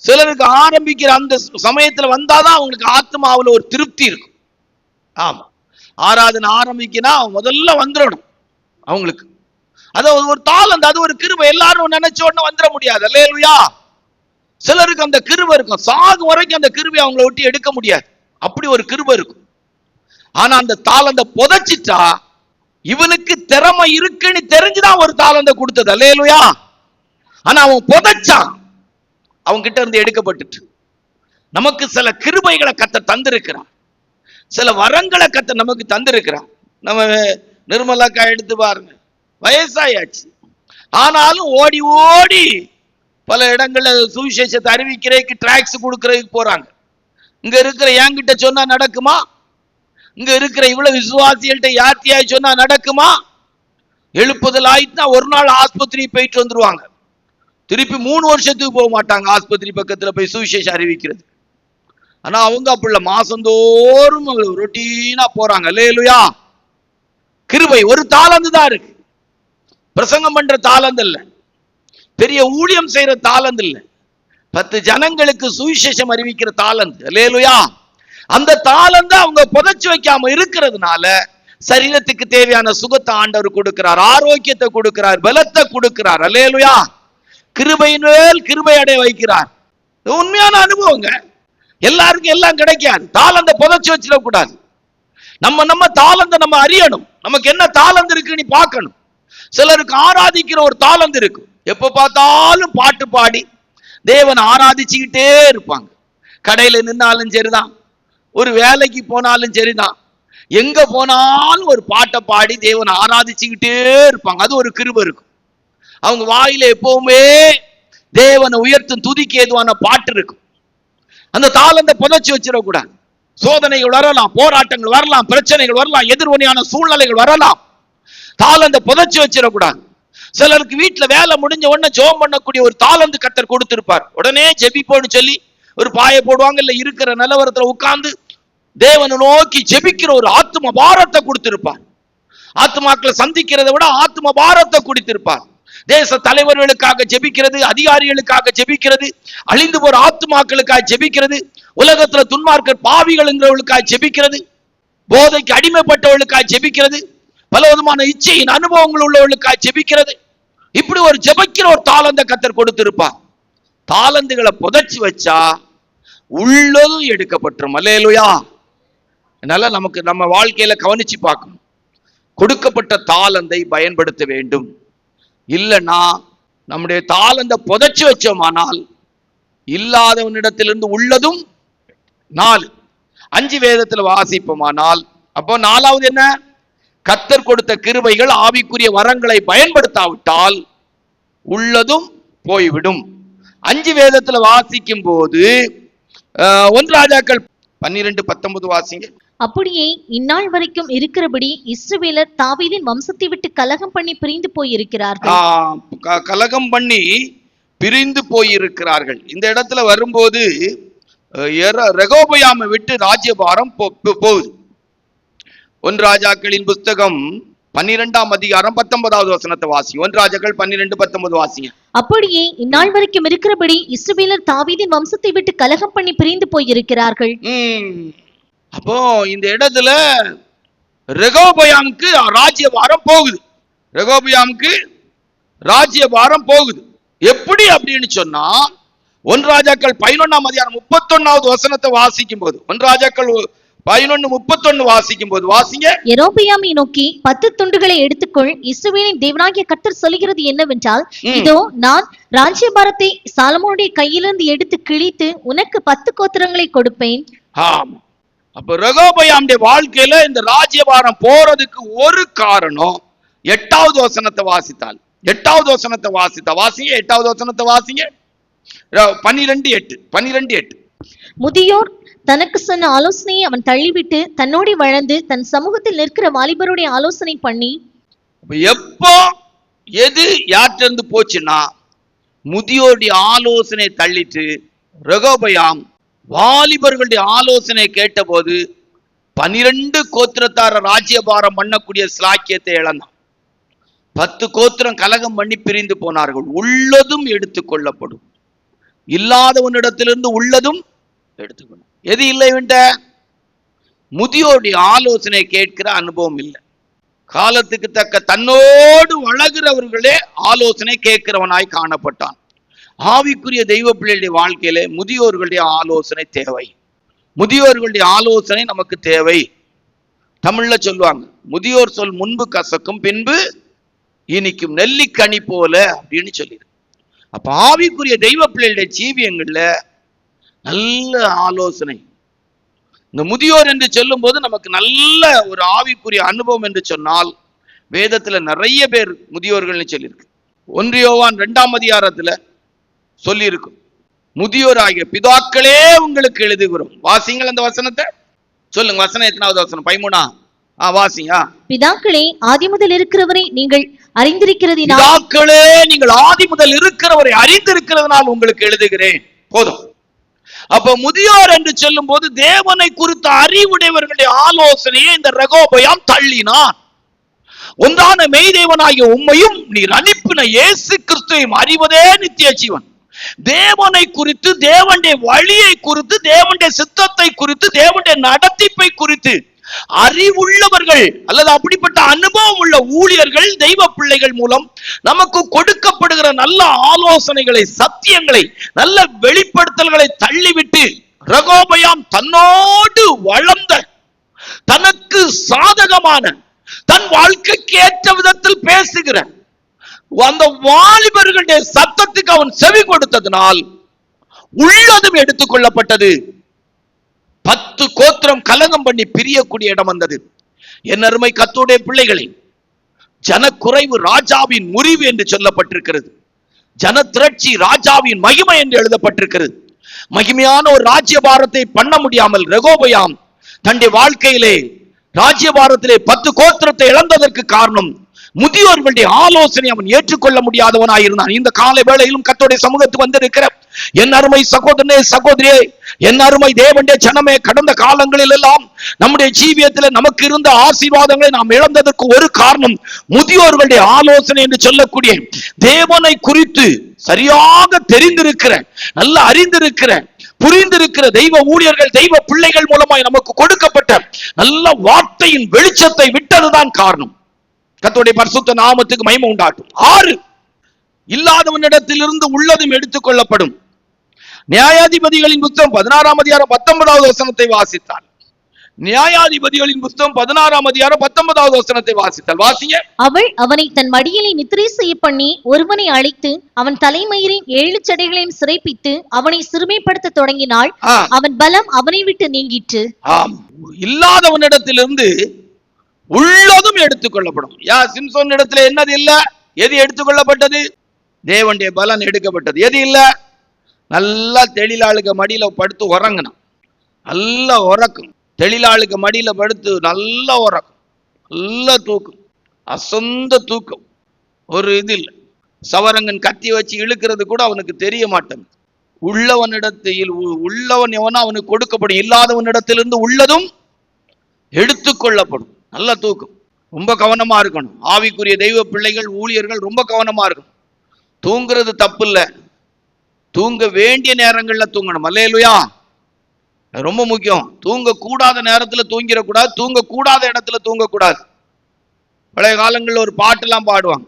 S1: சிலருக்கு ஆரம்பிக்கிற அந்த சமயத்துல வந்தாதான் அவங்களுக்கு ஆத்மாவில் ஒரு திருப்தி இருக்கும். ஆமா, ஆராதனை ஆரம்பிக்கினா முதல்ல வந்துடணும் அவங்களுக்கு. அது ஒரு தாளந்து, அது ஒரு கிருபை. எல்லாரும் நினைச்ச உடனே வந்துட முடியாது. அல்லேலூயா. சிலருக்கு அந்த கிருபை இருக்கும், சாகும் வரைக்கும் அந்த கிருபை அவங்கள விட்டு எடுக்க முடியாது, அப்படி ஒரு கிருபை இருக்கும். ஆனா அந்த தாளந்த புதைச்சிட்டா இவனுக்கு திறமை இருக்குன்னு தெரிஞ்சுதான் ஒரு தாளந்த கொடுத்தது. அல்லேலூயா. ஆனா அவன் புதைச்சான், அவங்க கிட்ட இருந்து எடுக்கப்பட்டுட்டு. நமக்கு சில கிருபைகளை கர்த்தர் தந்திருக்கிறான், சில வரங்களை கர்த்தர் நமக்கு தந்திருக்கிறான். நம்ம நிர்மலாக்கா எடுத்து பாருங்க, வயசாயாச்சு, ஆனாலும் ஓடி ஓடி பல இடங்கள்ல சுவிசேஷத்தை அறிவிக்கிறதுக்கு டிராக்ஸ் கொடுக்கறதுக்கு போறாங்க. இங்க இருக்கிற என்கிட்ட சொன்னா நடக்குமா? இங்க இருக்கிற இவ்வளவு விசுவாசிகள்கிட்ட யாத்தியாய் சொன்னா நடக்குமா? எழுப்புதல் ஆயிட்டுனா ஒரு நாள் ஆஸ்பத்திரி போயிட்டு வந்துருவாங்க, திருப்பி 3 வருஷத்துக்கு போக மாட்டாங்க ஆஸ்பத்திரி பக்கத்துல போய் சுவிசேஷம் அறிவிக்கிறது. ஆனா அவங்க அப்படி மாசந்தோறும் ரொட்டீனா போறாங்க. அல்லேலூயா. கிருபை ஒரு தாளந்து தான் இருக்கு. பிரசங்கம் பண்ற தாளந்து இல்ல, பெரிய ஊழியம் செய்யற தாளந்து இல்ல, 10 ஜனங்களுக்கு சுவிசேஷம் அறிவிக்கிற தாளந்து. அல்லேலூயா. அந்த தாளந்து அவங்க புதைச்சு வைக்காம இருக்கிறதுனால சரீரத்துக்கு தேவையான சுகத்தை ஆண்டவர் கொடுக்கிறார், ஆரோக்கியத்தை கொடுக்கிறார், பலத்தை கொடுக்கிறார். அல்லேலூயா. கிருபையின் மேல் கிருபை அடைய வைக்கிறார். உண்மையான அனுபவங்க. எல்லாருக்கும் எல்லாம் கிடைக்காது. தாளந்த புதைச்சு வச்சிடக்கூடாது. நம்ம தாளந்த நம்ம அறியணும், நமக்கு என்ன தாளந்து இருக்குன்னு பார்க்கணும். சிலருக்கு ஆராதிக்கிற ஒரு தாளந்து இருக்கும், எப்ப பார்த்தாலும் பாட்டு பாடி தேவனை ஆராதிச்சுக்கிட்டே இருப்பாங்க. கடையில நின்னாலும் சரிதான், ஒரு வேலைக்கு போனாலும் சரிதான், எங்க போனாலும் ஒரு பாட்டை பாடி தேவனை ஆராதிச்சுக்கிட்டே இருப்பாங்க. அது ஒரு கிருபை இருக்கும். அவங்க வாயில எப்பவுமே தேவனை உயர்த்தும் துதிக்கு ஏதுவான பாட்டு இருக்கும். அந்த தாளந்த புதைச்சு வச்சிடக்கூடாது. சோதனைகள் வரலாம், போராட்டங்கள் வரலாம், பிரச்சனைகள் வரலாம், எதிர்வினையான சூழ்நிலைகள் வரலாம். தாளந்த புதைச்சு வச்சிடக்கூடாது. சிலருக்கு வீட்டுல வேலை முடிஞ்ச உடனே ஜெபம் பண்ணக்கூடிய ஒரு தாளந்து கர்த்தர் கொடுத்திருப்பார். உடனே ஜெபிப்போன்னு சொல்லி ஒரு பாயை போடுவாங்க, இல்ல இருக்கிற நிலவரத்துல உட்கார்ந்து தேவனை நோக்கி ஜெபிக்கிற ஒரு ஆத்ம பாரத்தை கொடுத்திருப்பார். ஆத்மாக்களை சந்திக்கிறதை விட ஆத்ம பாரத்தை கொடுத்திருப்பார். தேச தலைவர்களுக்காக ஜெபிக்கிறது, அதிகாரிகளுக்காக ஜெபிக்கிறது, அழிந்து போற ஆத்மாக்களுக்காக ஜெபிக்கிறது, உலகத்துல துன்மார்க்கர் பாவிகளுங்கிறவர்களுக்காக ஜெபிக்கிறது, போதைக்கு அடிமைப்பட்டவர்களுக்காக ஜெபிக்கிறது, பல விதமான இச்சையின் அனுபவங்கள் உள்ளவர்களுக்காக ஜெபிக்கிறது. இப்படி ஒரு ஜெபிக்கிற ஒரு தாளந்த கர்த்தர் கொடுத்திருப்பார். தாளந்துகளை புதைச்சு வச்சா உள்ளதும் எடுக்கப்பட்டுரும். அல்லேலூயா. அதனால நமக்கு நம்ம வாழ்க்கையில கவனிச்சு பார்க்கணும். கொடுக்கப்பட்ட தாளந்தை பயன்படுத்த வேண்டும். இல்லைன்னா நம்முடைய தாளந்தை புதைச்சு வச்சோமானால் இல்லாதவனிடத்திலிருந்து உள்ளதும் 4 5 வேதத்துல வாசிப்போமானால், அப்போ 4வது என்ன? கர்த்தர் கொடுத்த கிருபைகள் ஆவிக்குரிய வரங்களை பயன்படுத்தாவிட்டால் உள்ளதும் போய்விடும். 5 வேதத்துல வாசிக்கும் போது 1 ராஜாக்கள் 12:19 வாசிங்க.
S2: அப்படியே இந்நாள் வரைக்கும் இருக்கிறபடி இஸ்ரவேலர் தாவீதின் வம்சத்தை விட்டு கலகம் பண்ணி பிரிந்து போயிருக்கிறார்கள்.
S1: கலகம் பண்ணி பிரிந்து போயிருக்கிறார்கள். இந்த இடத்துல வரும்போது ரெகோபயாமை விட்டு ராஜ்யபாரம் போகுது. 1 ராஜாக்களின் புஸ்தகம் 12ஆம் அதிகாரம் 19வது வசனத்தை வாசிங்க. 1 ராஜாக்கள் 12:19 வாசிங்க.
S2: அப்படியே இந்நாள் வரைக்கும் இருக்கிறபடி இஸ்ரவேலர் தாவீதின் வம்சத்தை விட்டு கலகம் பண்ணி பிரிந்து போயிருக்கிறார்கள்.
S1: அப்போ இந்த இடத்துல ரெகோபயாமுக்கு ராஜ்யபாரம் போகுது. ரெகோபயாமுக்கு ராஜ்யபாரம் போகுது. எப்படி அப்படின்னு சொன்னா 1 ராஜாக்கள் 11ஆம் அதிகாரம் 31வது வசனத்தை வாசிக்கும் போது, 1 ராஜாக்கள் 11:31 வாசிக்கும் போது வாசிங்க.
S2: யெரொபெயாமை நோக்கி 10 துண்டுகளை எடுத்துக்கொள், இஸ்ரவேலின் தேவனாகிய கர்த்தர் சொல்கிறது என்னவென்றால், இதோ நான் ராஜ்யபாரத்தை சாலமோனுடைய கையிலிருந்து எடுத்து கிழித்து உனக்கு 10 கோத்திரங்களை கொடுப்பேன்.
S1: ஆமா, அப்ப ரெகோபயாமுடைய வாழ்க்கையில இந்த ராஜ்யபாரம் போறதுக்கு ஒரு காரணம் 8வது வசனத்தை வாசித்தால். 8வது வசனத்தை வாசிங்க. 8வது வசனத்தை வாசிங்க. 12:8.
S2: முதியோர் தனக்கு சொன்ன ஆலோசனையை அவன் தள்ளிவிட்டு தன்னோடு வளர்ந்து தன் சமூகத்தில் நிற்கிற வாலிபருடைய ஆலோசனை பண்ணி.
S1: எப்போ எது யார்கிட்ட போச்சுன்னா, முதியோருடைய ஆலோசனை தள்ளிட்டு ரெகோபயாம் வாலிபர்களுடைய ஆலோசனை கேட்டபோது 12 கோத்திரத்தார ராஜ்யபாரம் பண்ணக்கூடிய ஸ்லாக்கியத்தை இழந்தான். 10 கோத்திரம் கலகம் பண்ணி பிரிந்து போனார்கள். உள்ளதும் எடுத்துக் கொள்ளப்படும், இல்லாதவனிடத்திலிருந்து உள்ளதும் எடுத்துக்கொள்ளும். எது இல்லை? முதியோருடைய ஆலோசனை கேட்கிற அனுபவம் இல்லை. காலத்துக்கு தக்க தன்னோடு வளர்கிறவர்களே ஆலோசனை கேட்கிறவனாய் காணப்பட்டான். ஆவிக்குரிய தெய்வ பிள்ளைகளுடைய வாழ்க்கையிலே முதியோர்களுடைய ஆலோசனை தேவை. முதியோர்களுடைய ஆலோசனை நமக்கு தேவை. தமிழ்ல சொல்லுவாங்க, முதியோர் சொல் முன்பு கசக்கும் பின்பு இனிக்கும், நெல்லிக்கனி போல அப்படின்னு சொல்லிடு. அப்ப ஆவிக்குரிய தெய்வ பிள்ளைகளுடைய ஜீவியங்கள்ல நல்ல ஆலோசனை. இந்த முதியோர் என்று சொல்லும் போது நமக்கு நல்ல ஒரு ஆவிக்குரிய அனுபவம் என்று சொன்னால், வேதத்துல நிறைய பேர் முதியோர்கள் சொல்லியிருக்கு. 1 யோவான் 2ஆம் அதிகாரத்துல சொல்லி இருக்கும், முதியோர் ஆகிய பிதாக்களே உங்களுக்கு எழுதுகிறோம். வாசிங்கள் அந்த வசனத்தை. சொல்லுங்க, வசனம் எத்தனாவது வசனம்? 13. வாசிங்க.
S2: பிதாக்களே ஆதி முதல் இருக்கிறவரை நீங்கள் அறிந்திருக்கிறதினால்,
S1: பிதாக்களே நீங்கள் ஆதி முதல் இருக்கிறவரை அறிந்திருக்கிறதுனால் உங்களுக்கு எழுதுகிறேன். போதும். அப்ப முதியோர் என்று சொல்லும் போது தேவனை குறித்த அறிவுடையவர்களுடைய ஆலோசனையை இந்த ரெகோபயாம் தள்ளினான். ஒன்றான மெய்தேவனாகிய உம்மையும் நீர் அனுப்பின இயேசு கிறிஸ்துவையும் அறிவதே நித்திய ஜீவன். தேவனை குறித்து, தேவனுடைய வழியை குறித்து, தேவனுடைய சித்தத்தை குறித்து, தேவனுடைய நடத்திப்பை குறித்து அறிவுள்ளவர்கள் அல்லது அப்படிப்பட்ட அனுபவம் உள்ள ஊழியர்கள், தெய்வ பிள்ளைகள் மூலம் நமக்கு கொடுக்கப்படுகிற நல்ல ஆலோசனைகளை, சத்தியங்களை, நல்ல வெளிப்படுத்தல்களை தள்ளிவிட்டு ரெகோபயாம் தன்னோடு வளர்ந்த, தனக்கு சாதகமான, தன் வாழ்க்கைக்கு ஏற்ற விதத்தில் பேசுகிற அந்த வாலிபர்களுடைய சத்தத்துக்கு அவன் செவி கொடுத்ததனால் உள்ளதும் எடுத்துக் கொள்ளப்பட்டது. 10 கோத்திரம் கலகம் பண்ணி பிரியக்கூடிய இடம் வந்தது. என் அருமை கர்த்தருடைய பிள்ளைகளை, ஜனக்குறைவு ராஜாவின் முறிவு என்று சொல்லப்பட்டிருக்கிறது. ஜன திரட்சி ராஜாவின் மகிமை என்று எழுதப்பட்டிருக்கிறது. மகிமையான ஒரு ராஜ்யபாரத்தை பண்ண முடியாமல் ரெகோபயாம் தன்னுடைய வாழ்க்கையிலே ராஜ்யபாரத்திலே 10 கோத்திரத்தை இழந்ததற்கு காரணம் முதியோர்களுடைய ஆலோசனை அவன் ஏற்றுக்கொள்ள முடியாதவனாயிருந்தான். இந்த காலை வேளையிலும் கர்த்தருடைய சமூகத்துக்கு வந்திருக்கிற என் அருமை சகோதரனே, சகோதரியே, என் அருமை தேவனுடைய ஜனமே, கடந்த காலங்களில் எல்லாம் நம்முடைய ஜீவியத்தில் நமக்கு இருந்த ஆசீர்வாதங்களை நாம் இழந்ததற்கு ஒரு காரணம் முதியோர்களுடைய ஆலோசனை என்று சொல்லக்கூடிய தேவனை குறித்து சரியாக தெரிந்திருக்கிற, நல்ல அறிந்திருக்கிற, புரிந்திருக்கிற தெய்வ ஊழியர்கள், தெய்வ பிள்ளைகள் மூலமாய் நமக்கு கொடுக்கப்பட்ட நல்ல வார்த்தையின் வெளிச்சத்தை விட்டதுதான் காரணம். கர்த்தருடைய பரிசுத்த நாமத்துக்கு மகிமை உண்டாட்டும். 6, இல்லாதவனிடத்திலிருந்து உள்ளதும் எடுத்துக் கொள்ளப்படும். நியாயாதிபதிகளின் புத்தகம் 16ஆம் அதிகாரம் 19வது வசனத்தை வாசித்தால், நியாயாதிபதிகளின் புத்தகம் 16ஆம் அதிகாரம் 19வது வசனத்தை வாசித்தால் வாசிங்க.
S2: அவள் அவனை தன் மடியிலே நித்திரை செய்ய பண்ணி ஒருவனை அழைத்து அவன் தலைமயிரின் 7 சடைகளையும் சிறைப்பித்து அவனை சிறுமைப்படுத்த தொடங்கினாள். அவன் பலம் அவனை விட்டு நீங்கிற்று.
S1: இல்லாதவனிடத்திலிருந்து உள்ளதும் எடுத்துக்கொள்ளப்படும். சிம்சோன் இடத்துல என்னது இல்ல? எது எடுத்துக்கொள்ளப்பட்டது? தேவனுடைய பலன் எடுக்கப்பட்டது. எது இல்ல? நல்லா தெளிலாளுக்கு மடியில படுத்து உறங்கணும். நல்லா உறக்கும். தெளிலாளுக்கு மடியில படுத்து நல்லா உறக்கும். நல்லா தூக்கும். அசந்த தூக்கம். ஒரு இது இல்லை. சவரங்கன் கத்தி வச்சு இழுக்கிறது கூட அவனுக்கு தெரிய மாட்டேங்குது. உள்ளவனிடத்தில் உள்ளவன் எவனோ அவனுக்கு கொடுக்கப்படும். இல்லாதவனிடத்திலிருந்து உள்ளதும் எடுத்துக்கொள்ளப்படும். நல்ல தூக்கம். ரொம்ப கவனமா இருக்கணும். ஆவிக்குரிய தெய்வ பிள்ளைகள், ஊழியர்கள் ரொம்ப கவனமா இருக்கணும். தூங்குறது தப்பு இல்லை. தூங்க வேண்டிய நேரங்கள்ல தூங்கணும். அல்லேலூயா. ரொம்ப முக்கியம். தூங்க கூடாத நேரத்துல தூங்கிடக்கூடாது. தூங்க கூடாத இடத்துல தூங்கக்கூடாது. பழைய காலங்களில் ஒரு பாட்டெல்லாம் பாடுவாங்க.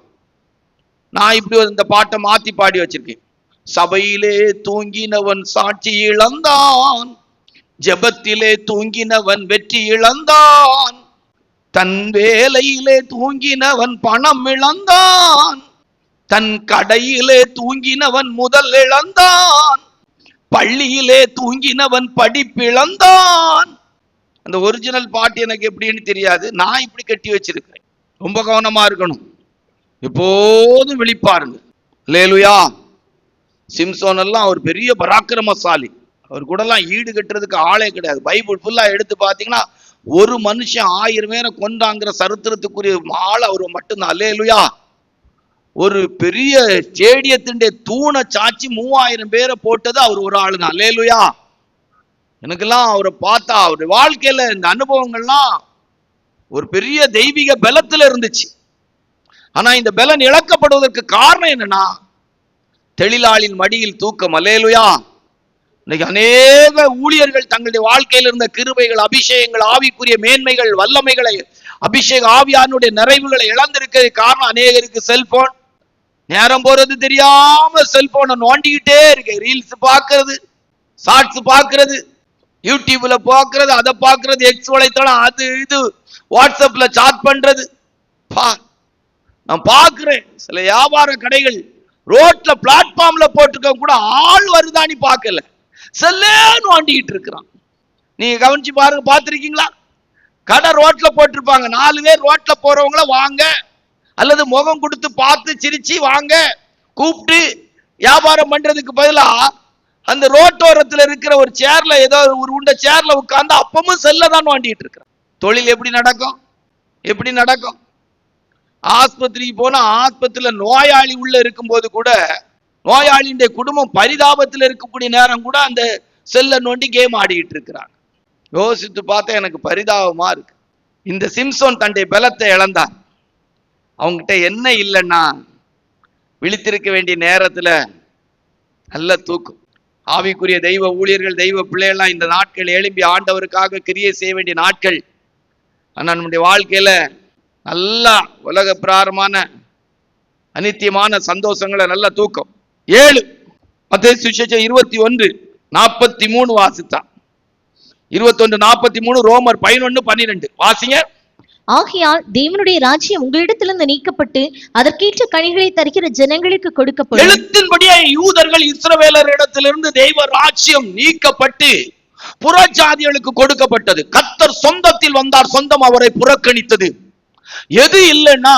S1: நான் இப்படி இந்த பாட்டை மாத்தி பாடி வச்சிருக்கேன். சபையிலே தூங்கினவன் சாட்சி இழந்தான், ஜெபத்திலே தூங்கினவன் வெற்றி இழந்தான், தன் வேலையிலே தூங்கினவன் பணம் இழந்தான், தன் கடையிலே தூங்கினவன் முதல் இழந்தான், பள்ளியிலே தூங்கினவன் படிப்பிழந்தான். அந்த ஒரிஜினல் பாட்டு எனக்கு எப்படின்னு தெரியாது. நான் இப்படி கட்டி வச்சிருக்கிறேன். ரொம்ப கவனமா இருக்கணும். எப்போதும் விழிப்பாருங்க. அல்லேலூயா. சிம்சோன் எல்லாம் ஒரு பெரிய பராக்கிரமசாலி. அவர் கூட எல்லாம் ஈடு கட்டுறதுக்கு ஆளே கிடையாது. பைபிள் ஃபுல்லா எடுத்து பார்த்தீங்கன்னா ஒரு மனுஷன் 1000 பேரை கொண்டாங்கிற சரித்திரத்துக்குரிய ஆள் அவர் மட்டும்தான். அல்லேலூயா. ஒரு பெரிய ஸ்டேடியத்தின் தூணை சாட்சி 3000 பேரை போட்டது அவர் ஒரு ஆளு தான். அல்லேலூயா. எனக்கெல்லாம் அவரை பார்த்தா அவருடைய வாழ்க்கையில இந்த அனுபவங்கள்லாம் ஒரு பெரிய தெய்வீக பலத்துல இருந்துச்சு. ஆனா இந்த பலன் இழக்கப்படுவதற்கு காரணம் என்னன்னா, தெளிலாளின் மடியில் தூக்கம். அல்லேலூயா. இன்னைக்கு அநேக ஊழியர்கள் தங்களுடைய வாழ்க்கையில் இருந்த கிருபைகள், அபிஷேகங்கள், ஆவிக்குரிய மேன்மைகள், வல்லமைகளை, அபிஷேக ஆவியானுடைய நிறைவுகளை இழந்திருக்க காரணம் அநேகருக்கு செல்போன். நேரம் போறது தெரியாம செல்போனை நோண்டிக்கிட்டே இருக்கு. ரீல்ஸ் பாக்குறது, ஷார்ட்ஸ் பாக்குறது, யூடியூப்ல பாக்குறது, அதை பாக்குறது, எக்ஸ் வலைத்தளம், அது இது, வாட்ஸ்அப்ல சாட் பண்றது. நான் பாக்குறேன் சில வியாபார கடைகள் ரோட்ல பிளாட்ஃபார்ம்ல போட்டுக்க கூட ஆள் வருதான்னு பார்க்கல, செல்லே நோண்டிக்கிட்டு இருக்கிறான். நீங்க கவனிச்சு பாருங்க. பார்த்திருக்கீங்களா? கடை ரோட்ல போட்டிருப்பாங்க. 4 பேர் ரோட்ல போறவங்கள வாங்க அல்லது முகம் கொடுத்து பார்த்து சிரிச்சு வாங்க கூப்பிட்டு வியாபாரம் பண்றதுக்கு பதிலா அந்த ரோட்டோரத்தில் இருக்கிற ஒரு சேர்ல, ஏதோ ஒரு உண்ட சேர்ல உட்கார்ந்து அப்பமும் செல்ல தான் நோண்டிட்டு இருக்கிறான். தொழில் எப்படி நடக்கும்? எப்படி நடக்கும்? ஆஸ்பத்திரிக்கு போனா ஆஸ்பத்திரியில நோயாளி உள்ள இருக்கும் போது கூட, நோயாளியுடைய குடும்பம் பரிதாபத்தில் இருக்கக்கூடிய நேரம் கூட அந்த செல்ல நோண்டி கேம் ஆடிட்டு இருக்கிறாங்க. யோசித்து பார்த்தா எனக்கு பரிதாபமா இருக்கு. இந்த சிம்சோன் தன்னுடைய பலத்தை இழந்தார். அவங்ககிட்ட என்ன இல்லைன்னா, விழித்திருக்க வேண்டிய நேரத்துல நல்ல தூக்கம். ஆவிக்குரிய தெய்வ ஊழியர்கள், தெய்வ பிள்ளைகள்லாம் இந்த நாட்கள் எழும்பி ஆண்டவருக்காக கிரியை செய்ய வேண்டிய நாட்கள். ஆனா நம்முடைய வாழ்க்கையில நல்லா உலக பிராரமான அனித்தியமான சந்தோஷங்களை, நல்ல தூக்கம். 7 மத்தேயு சுவிசேஷம் 21:43 வாசித்தான். 21:43, ரோமர் 11:12 வாசிங்க.
S2: ஆகையால் தேவனுடைய ராஜ்யம் உங்களிடத்திலிருந்து நீக்கப்பட்டு அதற்கேற்ற கனிகளை தருகிற ஜனங்களுக்கு கொடுக்கப்படும்.
S1: எழுத்தின்படியே யூதர்கள் இஸ்ரவேலரிடத்திலிருந்து தெய்வ ராஜ்யம் நீக்கப்பட்டு புறஜாதிகளுக்கு கொடுக்கப்பட்டது. கர்த்தர் சொந்தத்தில் வந்தார், சொந்தம் அவரை புறக்கணித்தது. எது இல்லைன்னா,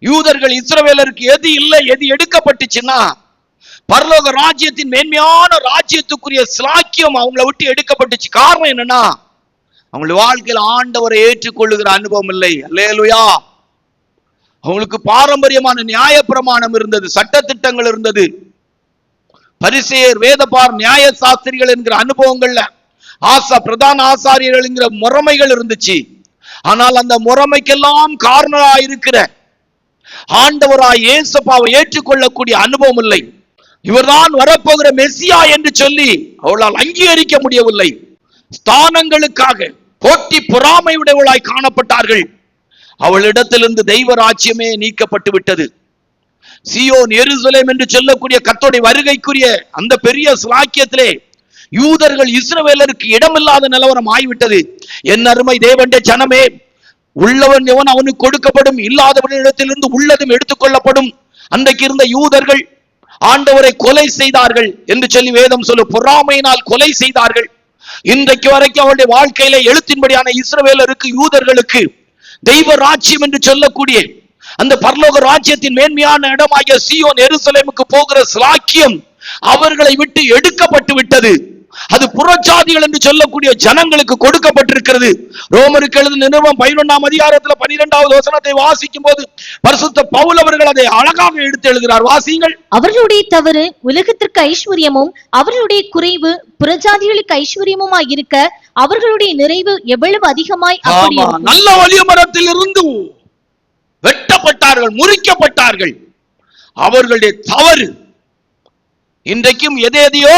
S1: யூதர்கள் இஸ்ரவேலருக்கு எது இல்லை, எது எடுக்கப்பட்டுச்சுன்னா, பரலோக ராஜ்யத்தின் மேன்மையான ராஜ்யத்துக்குரிய ஸ்லாக்கியம் அவங்களை விட்டு எடுக்கப்பட்டுச்சு. காரணம் என்னன்னா, அவங்களுடைய வாழ்க்கையில் ஆண்டவரை ஏற்றுக்கொள்ளுகிற அனுபவம் இல்லை. அல்லேலூயா. அவங்களுக்கு பாரம்பரியமான நியாய பிரமாணம் இருந்தது, சட்ட திட்டங்கள் இருந்தது, பரிசேயர், வேதபார், நியாய சாஸ்திரிகள் என்கிற அனுபவங்கள்ல பிரதான ஆசாரியர்கள் என்கிற முறைமைகள் இருந்துச்சு. ஆனால் அந்த முறைமைக்கெல்லாம் காரணராய் இருக்கிற ஆண்டவராய் இயேசுவை ஏற்றுக்கொள்ளக்கூடிய அனுபவம் இல்லை. இவர்தான் வரப்போகிற மெசியா என்று சொல்லி அவளால் அங்கீகரிக்க முடியவில்லை. ஸ்தானங்களுக்காக போட்டி பொறாமையுடையவளாய் காணப்பட்டார்கள். அவளிடத்திலிருந்து தெய்வ ராஜ்யமே நீக்கப்பட்டு விட்டது. சீயோன், எருசலேம் என்று சொல்லக்கூடிய கர்த்தருடைய வருகைக்குரிய அந்த பெரிய ஸ்லாக்கியத்திலே யூதர்கள் இஸ்ரவேலருக்கு இடமில்லாத நிலவரம் ஆகிவிட்டது. என் அருமை தேவனுடைய ஜனமே, உள்ளவன் எவன் அவனுக்கு கொடுக்கப்படும், இல்லாதவனிடத்திலிருந்து உள்ளதும் எடுத்துக்கொள்ளப்படும். அன்றைக்கு இருந்த யூதர்கள் ஆண்டவரை கொலை செய்தார்கள் என்று சொல்லி வேதம் சொல்லு. பொறாமையினால் கொலை செய்தார்கள். இன்றைக்கு வரைக்கும் அவருடைய வாழ்க்கையில எழுத்தின்படியான இஸ்ரவேலருக்கு, யூதர்களுக்கு தெய்வ ராஜ்யம் என்று சொல்லக்கூடிய அந்த பரலோக ராஜ்யத்தின் மேன்மையான இடமாகிய சீயோன் எருசலேமுக்கு போகிற ஸ்லாக்கியம் அவர்களை விட்டு எடுக்கப்பட்டு விட்டது. அது புறஜாதிகள் என்று சொல்லக்கூடிய ஜனங்களுக்கு கொடுக்கப்பட்டிருக்கிறது. ரோமருக்கு எழுதின நிருபம் 11ஆம் அதிகாரத்தில் 12வது வசனத்தை வாசிக்கும் போது பரிசுத்த பவுல் அவர்கள் அதை அழகாக எடுத்து எழுதுகிறார். வாசியுங்கள்.
S2: அவர்களுடைய தவறு உலகத்திற்கு ஐஸ்வர்யமும் அவர்களுடைய குறைவு புறஜாதிகளுக்கு ஐஸ்வர்யமுமாய் இருக்க அவர்களுடைய நிறைவு எவ்வளவு அதிகமாய்.
S1: நல்ல ஒலிவ மரத்தில் இருந்து வெட்டப்பட்டார்கள், முறிக்கப்பட்டார்கள். அவர்களுடைய தவறு இன்றைக்கும் எதையோ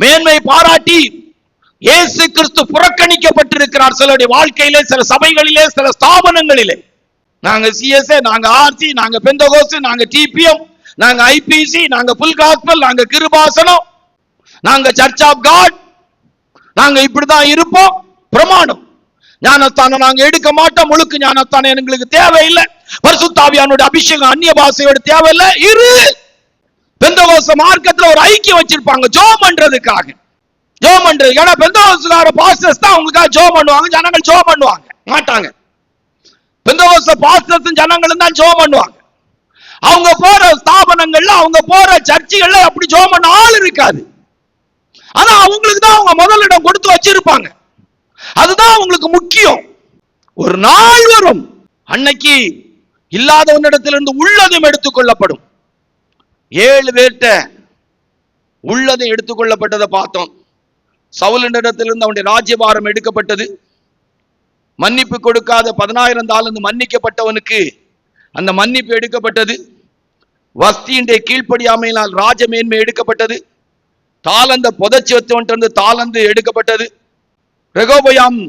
S1: மேன்மை பாராட்டி இயேசு கிறிஸ்து புறக்கணிக்கப்பட்டிருக்கிறார். சிலருடைய வாழ்க்கையிலே, சில சபைகளிலே, சில ஸ்தாபனங்களிலே. நாங்க சிஎஸ்ஏ, நாங்க ஆர்சி, நாங்க பெந்தகோஸ்து, நாங்க டிபிஎம், நாங்க ஐபிசி, நாங்க புல் காஸ்பல், நாங்க கிருபாசனம், நாங்க சர்ச் ஆஃப் காட், நாங்க இப்படிதான் இருப்போம். பிரமாணம் ஞானஸ்தானம் நாங்க எடுக்க மாட்டோம். முழுக்க ஞானஸ்தானம் எங்களுக்கு தேவையில்லை. பரிசுத்த ஆவியானோட அபிஷேகம் அந்நிய பாஷையோட தேவையில்லை. இரு பெந்தகோஸ்து மார்க்கத்துல ஒரு ஐக்கியம் வச்சிருப்பாங்க ஜெபம் பண்றதுக்காக. ஜெபம் பண்றது, ஏன்னா பெந்தகோஸ்துக்கார பாஸ்டர்ஸ் தான் அவங்களுக்காக ஜெபம் பண்ணுவாங்க. ஜனங்கள் ஜெபம் பண்ணுவாங்க மாட்டாங்க. பெந்தகோஸ்து பாஸ்டர்ஸ் ஜனங்களும் தான் ஜெபம் பண்ணுவாங்க. அவங்க போற ஸ்தாபனங்கள்ல, அவங்க போற சர்ச்சுகள்ல அப்படி ஜெபம் பண்ண ஆள் இருக்காது. ஆனா அவங்களுக்கு தான் அவங்க முதலிடம் கொடுத்து வச்சிருப்பாங்க. அதுதான் அவங்களுக்கு முக்கியம். ஒரு நாள் வரும், அன்னைக்கு இல்லாதவனிடத்திலிருந்து உள்ளதும் எடுத்துக்கொள்ளப்படும். 7 பேர்ட்ட உள்ளதும் எடுத்துக்கொள்ளப்பட்டதை பார்த்தோம். சவுலினிடத்திலிருந்து அவனுடைய ராஜ்யபாரம் எடுக்கப்பட்டது. மன்னிப்பு கொடுக்காத 10,000 தாலந்து மன்னிக்கப்பட்டவனுக்கு அந்த மன்னிப்பு எடுக்கப்பட்டது. வஸ்தியினுடைய கீழ்ப்படியாமையினால் ராஜமேன்மை எடுக்கப்பட்டது. தாளந்த புதைச்சி வச்சவன்ட்டு தாளந்து எடுக்கப்பட்டது. ரெகோபயாம்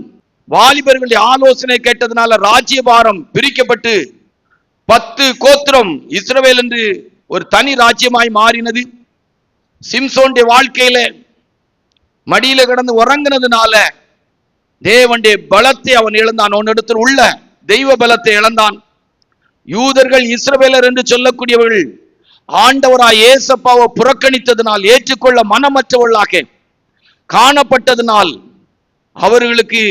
S1: வாலிபர்களுடைய ஆலோசனை கேட்டதுனால ராஜ்யபாரம் பிரிக்கப்பட்டு 10 கோத்திரம் இஸ்ரவேல் என்று ஒரு தனி ராஜ்யமாய் மாறினது. சிம்சோனுடைய வாழ்க்கையில மடியில கிடந்து உறங்கினதுனால தேவனுடைய பலத்தை அவன் இழந்தான். அவனிடத்தில் உள்ள தெய்வ பலத்தை இழந்தான். யூதர்கள் இஸ்ரவேலர் என்று சொல்லக்கூடியவர்கள் ஆண்டவராய் இயேசப்பாவை புறக்கணித்ததினால், ஏற்றுக்கொள்ள மனமற்றவர்களாக காணப்பட்டதனால் அவர்களுக்கு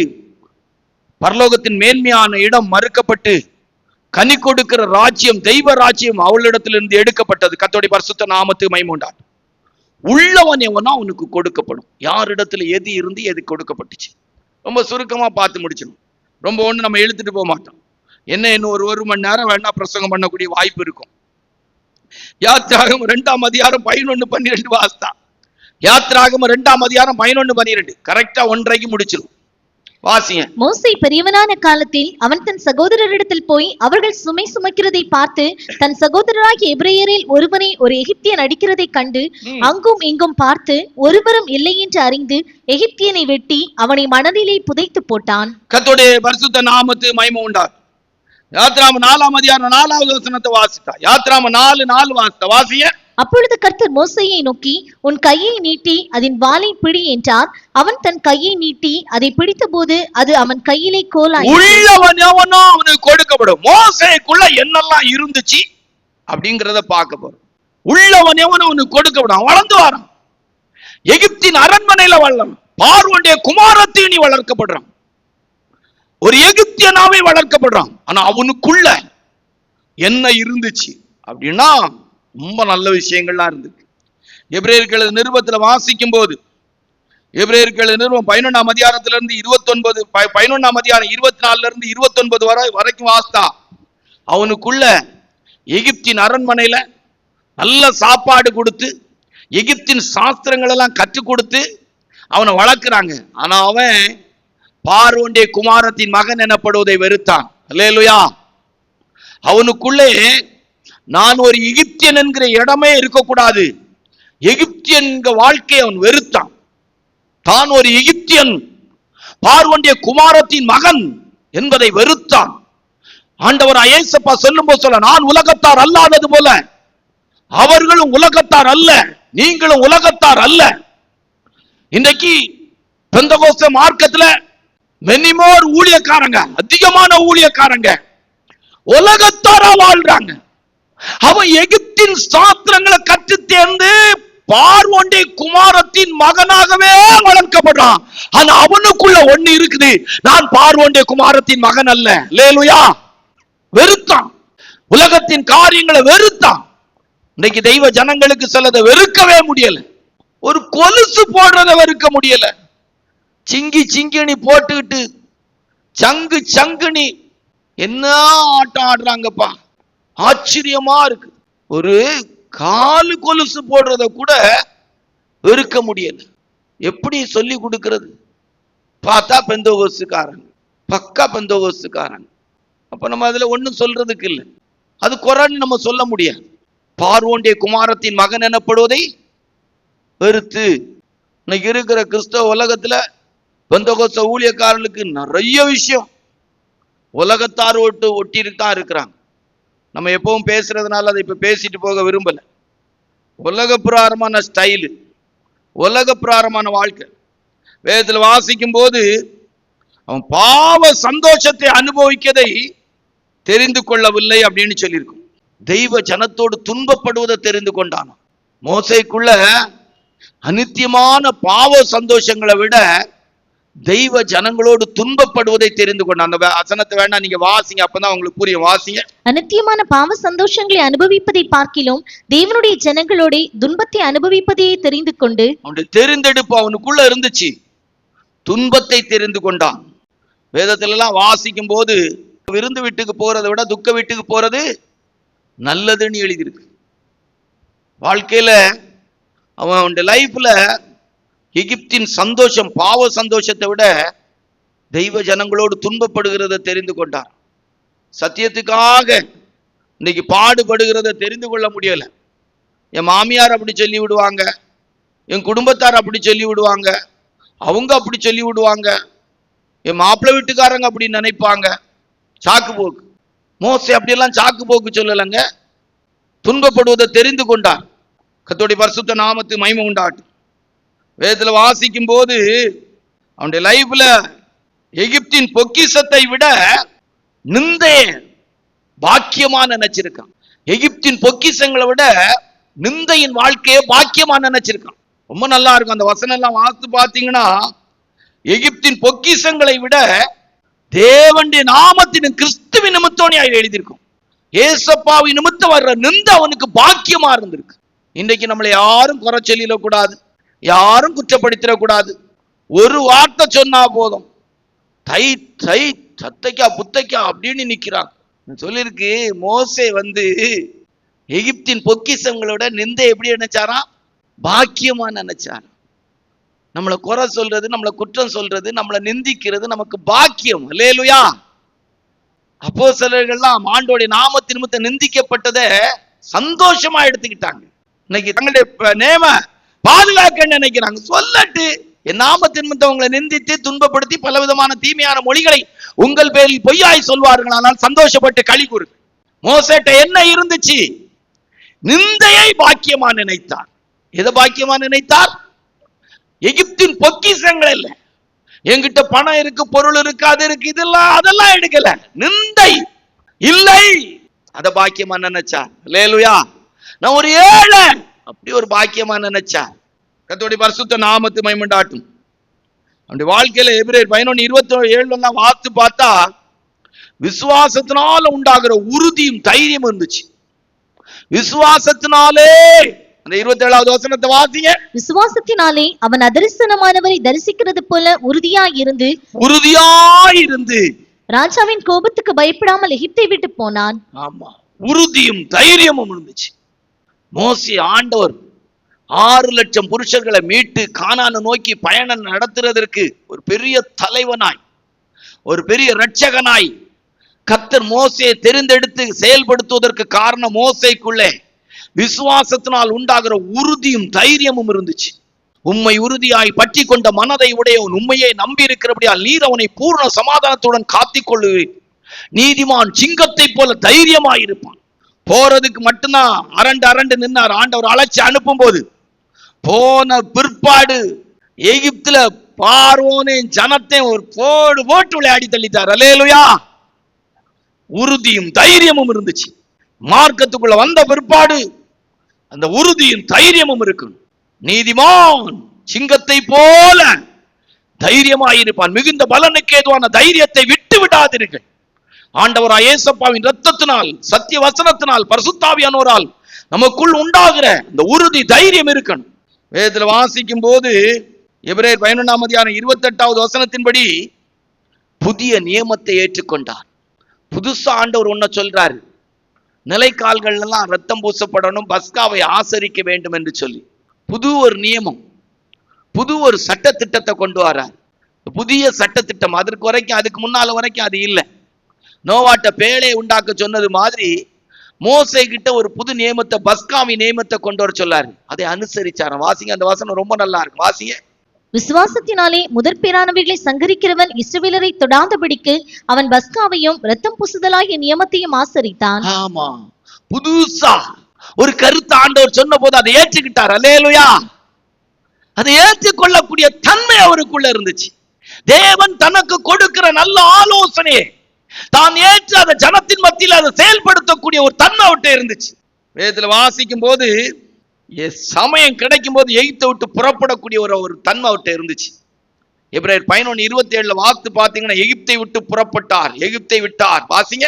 S1: பரலோகத்தின் மேன்மையான இடம் மறுக்கப்பட்டு கனி கொடுக்கிற ராஜ்யம், தெய்வ ராஜ்யம் அவளிடத்திலிருந்து எடுக்கப்பட்டது. கர்த்தருடைய பரிசுத்த நாமத்துக்கு மகிமை உண்டாகட்டும். உள்ளவன் எவனோ அவனுக்கு கொடுக்கப்படும். யாரிடத்துல எது இருந்து எது கொடுக்கப்பட்டுச்சு ரொம்ப சுருக்கமா பார்த்து முடிச்சிடும். ரொம்ப ஒண்ணு நம்ம இழுத்துட்டு போக மாட்டோம். இன்னும் ஒரு மணி நேரம் வேணா பிரசங்கம் பண்ணக்கூடிய வாய்ப்பு இருக்கும். யாத்ராகமம் 2ஆம் அதிகாரம் 11-12 வாஸ்தா. யாத்ராகமம் 2ஆம் அதிகாரம் 11-12 கரெக்டா 1:30க்கு முடிச்சிடும். வாசிங்க.
S2: மோசே பெரியவனான காலத்தில் அவன் தன் சகோதரரிடத்தில் போய் அவர்கள் சுமை சுமக்கிறதை பார்த்து தன் சகோதரராகிய எபிரேயரில் ஒருவனை ஒரு எகிப்தியன் அடிக்கிறதை கண்டு அங்கும் இங்கும் பார்த்து ஒருவரும் இல்லை என்று அறிந்து எகிப்தியனை வெட்டி அவனை மணலிலே புதைத்து போட்டான்.
S1: கர்த்தருடைய பரிசுத்த நாமத்துக்கு மகிமை உண்டாகட்டும். யாத்ராகமம் 4ஆம் அதிகாரம் 4வது வசனத்தை வாசித்தா. யாத்ராகமம் 4:4 வாசித்தா. வாசிய.
S2: அப்பொழுது கர்த்தர் மோசேயை நோக்கி உன் கையை நீட்டி அதன் வாலை பிடி என்றார். அவன் தன் கையை நீட்டி அதை பிடித்த போது அது அவன் கையிலே கோலாய்.
S1: உள்ளவன் எவனோ அவனுக்கு கொடுக்கப்படும். மோசேக்குள்ள என்னெல்லாம் இருந்துச்சு அப்படிங்கறத பார்க்க போறோம். உள்ளவன் எவனோ அவனுக்கு கொடுக்கப்படும். வளர்ந்து வரான். எகிப்தின் அரண்மனையில வளரும். பார்வோனுடைய குமாரத்தீனி வளர்க்கப்படுறான். ஒரு எகிப்தியனாவே வளர்க்கப்படுறான். ஆனா அவனுக்குள்ள என்ன இருந்துச்சு அப்படின்னா ரொம்ப நல்ல விஷயங்கள்லாம் இருந்துச்சு. எபிரேயர்கள் நிருபத்துல வாசிக்கும் போது, எபிரேயர்கள் நிருபம் 11ஆம் அதிகாரத்திலிருந்து 29, 11ஆம் அதிகாரம் 24 29 வரைக்கும் வாஸ்தா. அவனுக்குள்ள எகிப்தின் அரண்மனையில நல்ல சாப்பாடு கொடுத்து எகிப்தின் சாஸ்திரங்கள் எல்லாம் கற்றுக் கொடுத்து அவனை வளர்க்கிறாங்க. ஆனா அவன் பார்வோனுடைய குமாரத்தின் மகன் எனப்படுவதை வெறுத்தான். அல்லேலூயா. அவனுக்குள்ளே நான் ஒரு எகிப்தியன் என்கிற இடமே இருக்கக்கூடாது. எகிப்தியன் வாழ்க்கையை அவன் வெறுத்தான். தான் ஒரு எகிப்தியன், பார்வோனுடைய குமாரத்தின் மகன் என்பதை வெறுத்தான். ஆண்டவர் இயேசுப்பா சொல்லும் போது சொல்ல, நான் உலகத்தார் அல்லாதது போல அவர்களும் உலகத்தார் அல்ல, நீங்களும் உலகத்தார் அல்ல. இன்றைக்கு பெந்தகோஸ்தே மார்க்கத்துல மெனிமோர் ஊழியக்காரங்க, அதிகமான ஊழியக்காரங்க உலகத்தாரா வாழ்றாங்க. அவன் எகிப்தின் சாஸ்திரங்களை கற்று தேர்ந்து பார்வோனுடைய குமாரத்தின் மகனாகவே வளர்க்கப்படுறான். ஆனா அவனுக்குள்ள ஒண்ணு இருக்குது, நான் பார்வோனுடைய குமாரத்தின் மகன் அல்ல. அல்லேலூயா. வெறுத்தான், உலகத்தின் காரியங்களை வெறுத்தான். இன்னைக்கு தெய்வ ஜனங்களுக்கு சிலதை வெறுக்கவே முடியல. ஒரு கொலுசு போடுறத வெறுக்க முடியல. சிங்கிணி போட்டுக்கிட்டு சங்குனி என்ன ஆட்டம் ஆடுறாங்கப்பா, ஆச்சரியமா இருக்கு. ஒரு காலு கொலுசு போடுறத கூட வெறுக்க முடியல. எப்படி சொல்லி கொடுக்கிறது? பார்த்தா பெந்தகோஸ்துக்காரங்க, பக்கா பெந்தகோஸ்துக்காரங்க. அப்ப நம்ம அதுல ஒண்ணும் சொல்றதுக்கு இல்லை. அது குரான் நம்ம சொல்ல முடியாது. பார்வோனுடைய குமாரத்தின் மகன் எனப்படுவதை வெறுத்து இன்னைக்கு இருக்கிற கிறிஸ்தவ உலகத்துல பெந்தகோஸ்தே ஊழியக்காரர்களுக்கு நிறைய விஷயம் உலகத்தார் ஒட்டிதான் இருக்கிறாங்க. நம்ம எப்பவும் பேசுறதுனால அதை இப்ப பேசிட்டு போக விரும்பல. உலக பிரகாரமான ஸ்டைலு, உலக பிரகாரமான வாழ்க்கை. வேதத்துல வாசிக்கும் போது அவன் பாவ சந்தோஷத்தை அனுபவிக்கதை தெரிந்து கொள்ளவில்லை அப்படின்னு சொல்லியிருக்கும். தெய்வ ஜனத்தோடு துன்பப்படுவதை தெரிந்து கொண்டான். மோசேக்குள்ள அநித்தியமான பாவ சந்தோஷங்களை விட தெய்வ ஜனங்களோடு துன்பப்படுவதை தெரிந்து கொண்டான். அந்த வசனத்தை வேணா நீங்க வாசிங்க, அப்பதான் உங்களுக்கு புரியும். வாசிங்க.
S2: அநித்தியமான பாவ சந்தோஷங்களை அனுபவிப்பதை பார்க்கிலும் தேவனுடைய ஜனங்களோட துன்பத்தை அனுபவிப்பதையே தெரிந்து கொண்டு,
S1: அவனுடைய தெரிந்தெடுப்பு அவனுக்குள்ள இருந்துச்சு, துன்பத்தை தெரிந்து கொண்டான். வேதத்துல எல்லாம் வாசிக்கும் போது விருந்து வீட்டுக்கு போறதை விட துக்க வீட்டுக்கு போறது நல்லதுன்னு எழுதியிருக்கு. வாழ்க்கையில அவனுடைய லைஃப்ல எகிப்தின் சந்தோஷம், பாவ சந்தோஷத்தை விட தெய்வ ஜனங்களோடு துன்பப்படுகிறத தெரிந்து கொண்டார். சத்தியத்துக்காக இன்னைக்கு பாடுபடுகிறத தெரிந்து கொள்ள முடியல. என் மாமியார் அப்படி சொல்லி விடுவாங்க, என் குடும்பத்தார் அப்படி சொல்லி விடுவாங்க, அவங்க அப்படி சொல்லி விடுவாங்க, என் மாப்பிள்ளை வீட்டுக்காரங்க அப்படி நினைப்பாங்க. சாக்கு போக்கு. மோசே அப்படியெல்லாம் சாக்கு போக்கு சொல்லலைங்க, துன்பப்படுவதை தெரிந்து கொண்டார். கர்த்தருடைய பரிசுத்த நாமத்து மகிமை உண்டாட்டும். வேதத்துல வாசிக்கும் போது அவனுடைய லைஃப்ல எகிப்தின் பொக்கிஷத்தை விட நிந்தைய பாக்கியமா நினைச்சிருக்கான். எகிப்தின் பொக்கிஷங்களை விட நிந்தையின் வாழ்க்கையை பாக்கியமா நினைச்சிருக்கான். ரொம்ப நல்லா இருக்கும். அந்த வசனம் எல்லாம் வாசித்து பார்த்தீங்கன்னா, எகிப்தின் பொக்கிஷங்களை விட தேவனுடைய நாமத்தின் கிறிஸ்துவின் நிமித்தம் எழுதியிருக்கும். ஏசப்பாவின் நிமித்தம் வர்ற நிந்த அவனுக்கு பாக்கியமா இருந்திருக்கு. இன்றைக்கு நம்மளை யாரும் குறை சொல்லிடக்கூடாது, யாரும் குற்றப்படுத்திடக்கூடாது. ஒரு வார்த்தை சொன்னா போதும், தை தை சத்தைக்கா புத்தைக்கா அப்படின்னு நிக்கிறாங்க. சொல்லிருக்கு, மோசே எகிப்தின் பொக்கிஷங்களோட நிந்தை எப்படி நினைச்சாரா? பாக்கியமா நினைச்சார். நம்மளை குறை சொல்றது, நம்மளை குற்றம் சொல்றது, நம்மளை நிந்திக்கிறது நமக்கு பாக்கியம். அல்லேலூயா. அப்போஸ்தலர்கள்லாம் ஆண்டவருடைய நாமத்தின் நிமித்தம் நிந்திக்கப்பட்டதை சந்தோஷமா எடுத்துக்கிட்டாங்க. இன்னைக்கு தங்களுடைய நேம பாதுகாக்க நினைக்கிறாங்க. சொல்லட்டு, என் நாமத்தின் நிமித்தம் உங்களை நிந்தித்து துன்பப்படுத்தி பலவிதமான தீமையான மொழிகளை உங்கள் பேரில் பொய்யாய் சொல்வார்கள், ஆனால் சந்தோஷப்பட்டு களி கூறு. மோசேட்ட என்ன இருந்துச்சு? நிந்தையை பாக்கியமா நினைத்தார். எதை பாக்கியமா நினைத்தார்? எகிப்தின் பொக்கிஷங்கள் இல்ல, என்கிட்ட பணம் இருக்கு, பொருள் இருக்கு, அது இருக்கு, இதெல்லாம் அதெல்லாம் எடுக்கல. நிந்தை இல்லை, அத பாக்கியமா நினைச்சார். அல்லேலூயா. நான் ஒரு ஏழை, அப்படி ஒரு பாக்கியமா நினைச்சார். கர்த்தருடைய பரிசுத்த நாமத்து மகிமை உண்டாகட்டும். அவருடைய வாழ்க்கையில எபிரேயர் 11:27 வாசித்து பார்த்தா, விசுவாசத்தினால உண்டாகிற உறுதியும் தைரியம் இருந்துச்சு. விசுவாசத்தினாலே, அந்த 27வது வசனத்தை வாசிங்க.
S2: விசுவாசத்தினாலே அவன் அதரிசனமானவரை தரிசிக்கிறது போல உறுதியாயிருந்து ராஜாவின் கோபத்துக்கு பயப்படாமல் எகிப்தை விட்டு போனான்.
S1: ஆமா, உறுதியும் தைரியமும் இருந்துச்சு. மோசே ஆண்டவர் 6 லட்சம் புருஷர்களை மீட்டு கானானை நோக்கி பயணம் நடத்துறதற்கு ஒரு பெரிய தலைவனாய், ஒரு பெரிய இரட்சகனாய் கர்த்தர் மோசேயை தெரிந்தெடுத்து செயல்படுத்துவதற்கு காரணம் மோசேக்குள்ளே விசுவாசத்தினால் உண்டாகிற உறுதியும் தைரியமும் இருந்துச்சு. உம்மை உறுதியாய் பற்றி கொண்ட மனதை உடையவன் உண்மையை நம்பி இருக்கிறபடியால் நீர் அவனை பூர்ண சமாதானத்துடன் காத்திக் கொள்ளுவீர். நீதிமான் சிங்கத்தை போல தைரியமாய் இருப்பான். போறதுக்கு மட்டும்தான் அரண்டு நின்னார். ஆண்டவர் அழைச்சி அனுப்பும் போது போன பிற்பாடு எகிப்துல பார்வோனின் ஜனத்தை ஒரு போட்டு விளையாடி தள்ளிட்டார். அல்லேலூயா. உறுதியும் தைரியமும் இருந்துச்சு. மார்க்கத்துக்குள்ள வந்த பிற்பாடு அந்த உறுதியும் தைரியமும் இருக்கும். நீதிமான் சிங்கத்தை போல தைரியமாயிருப்பான். மிகுந்த பலனுக்கு ஏதுவான தைரியத்தை விட்டு விடாதீர்கள். ஆண்டவராய் இயேசுவின் இரத்தத்தினால், சத்திய வசனத்தினால், பரிசுத்தாவியானவரால் நமக்குள் உண்டாகிற இந்த உறுதி தைரியம் இருக்கணும். வேதத்தில் வாசிக்கும் போது எபிரேயர் 11:28 வசனத்தின்படி புதிய நியமத்தை ஏற்றுக்கொண்டார். புதுசா ஆண்டவர் ஒன்ன சொல்றாரு, நிலைக்கால்கள் எல்லாம் ரத்தம் பூசப்படணும், பஸ்காவை ஆசரிக்க வேண்டும் என்று சொல்லி புது ஒரு நியமம், புது ஒரு சட்ட திட்டத்தை கொண்டு வரார். புதிய சட்ட திட்டம். அதுக்கு முன்னால வரைக்கும் அது இல்லை. நோவாட்ட பேழை உண்டாக்க சொன்னது மாதிரி மோசே கிட்ட ஒரு புது நியமத்தை, பஸ்காவி நியமத்தை கொண்டு வர சொல்லாரு. அதை அனுசரிச்சார். வாசிங்க, அந்த வசனம் ரொம்ப நல்லா இருக்கு. வாசிங்க.
S2: விசுவாசத்தினாலே முதற்பேறானவைகளை சங்கரிக்கிறவன் இஸ்ரவேலரை தொடாதபடிக்கு அவன் பஸ்காவையும் ரத்தம் பூசுதலாகிய நியமத்தையும் ஆசரித்தான்.
S1: ஆமா, புதுசா ஒரு கருத்து ஆண்டவர் சொன்ன போது அதை ஏற்றுக்கிட்டார். அல்லேலூயா. அதை ஏற்றுக்கொள்ளக்கூடிய தன்மை அவருக்குள்ள இருந்துச்சு. தேவன் தனக்கு கொடுக்கிற நல்ல ஆலோசனையை தான் ஏற்று அதை ஜனத்தின் மத்தியில் அதை செயல்படுத்தக்கூடிய ஒரு தன்மை அவர்கிட்ட இருந்துச்சு. வேதத்துல வாசிக்கும் போது சமயம் கிடைக்கும் போது எகிப்தை விட்டு புறப்படக்கூடிய ஒரு தன்மை அவர்கிட்ட இருந்துச்சு. எபிரேயர் 11:27 வாக்கு பாத்தீங்கன்னா, எகிப்தை விட்டு புறப்பட்டார், எகிப்தை விட்டார். வாசிங்க.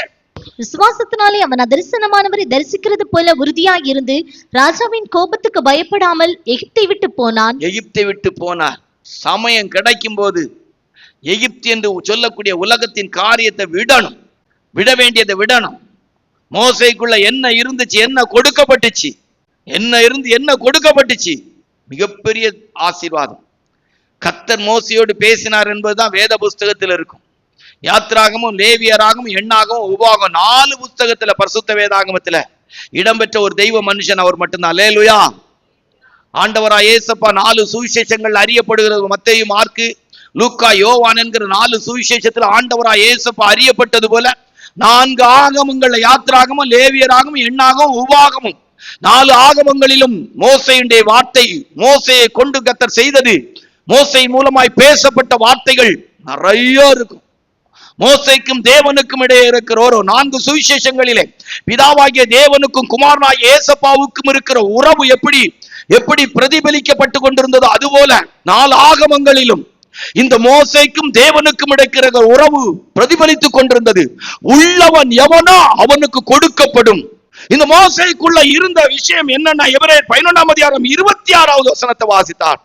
S2: விசுவாசத்தினாலே அவன் அதரிசனமானவரை தரிசிக்கிறது போல உறுதியாய் இருந்து ராஜாவின் கோபத்துக்கு பயப்படாமல் எகிப்தை விட்டு போனான்.
S1: எகிப்தை விட்டு போனார். சமயம் கிடைக்கும் போது எகிப்து என்று சொல்லக்கூடிய உலகத்தின் காரியத்தை விடணும், விட வேண்டியதை விடணும். மோசேக்குள்ள என்ன இருந்துச்சு, என்ன கொடுக்கப்பட்டுச்சு, என்ன கொடுக்கப்பட்டுச்சு? மிகப்பெரிய ஆசீர்வாதம். கர்த்தர் மோசையோடு பேசினார் என்பதுதான் வேத புஸ்தகத்தில் இருக்கும். யாத்ராகமும், லேவியராகவும், எண்ணாகவும், உபாகம் 4 புஸ்தகத்துல, பரிசுத்த வேதாகமத்துல இடம்பெற்ற ஒரு தெய்வ மனுஷன் அவர் மட்டும்தான். அல்லேலூயா. ஆண்டவராய் இயேசுப்பா 4 சுவிசேஷங்கள் அறியப்படுகிறது. மத்தேயு, மார்க்கு, லூக்கா, யோவான் என்கிற 4 சுவிசேஷத்துல ஆண்டவராய் இயேசுப்பா அறியப்பட்டது போல 4 ஆகமங்கள்ல, யாத்ராகமும், லேவியராகவும், எண்ணாகவும், உபாகமும் 4 ஆகமங்களிலும் மோசேயுடைய வார்த்தை, மோசேயை கொண்டு கர்த்தர் செய்தது, மோசே மூலமாய் பேசப்பட்ட வார்த்தைகள் நிறைய இருக்கும். மோசேக்கும் தேவனுக்கும் இடையே இருக்கிற 4 சுவிசேஷங்களிலே பிதாவாகிய தேவனுக்கும் குமாரனாகிய இயேசுவுக்கும் இருக்கிற உறவு எப்படி பிரதிபலிக்கப்பட்டு கொண்டிருந்ததோ அதுபோல 4 ஆகமங்களிலும் இந்த மோசேக்கும் தேவனுக்கும் இருக்கிற உறவு பிரதிபலித்துக் கொண்டிருந்தது. உள்ளவன் எவனோ அவனுக்கு கொடுக்கப்படும். இந்த மோசேக்குள்ள இருந்த விஷயம் என்னன்னா, எபிரேயர் 11:26 வசனத்தை வாசித்தார்.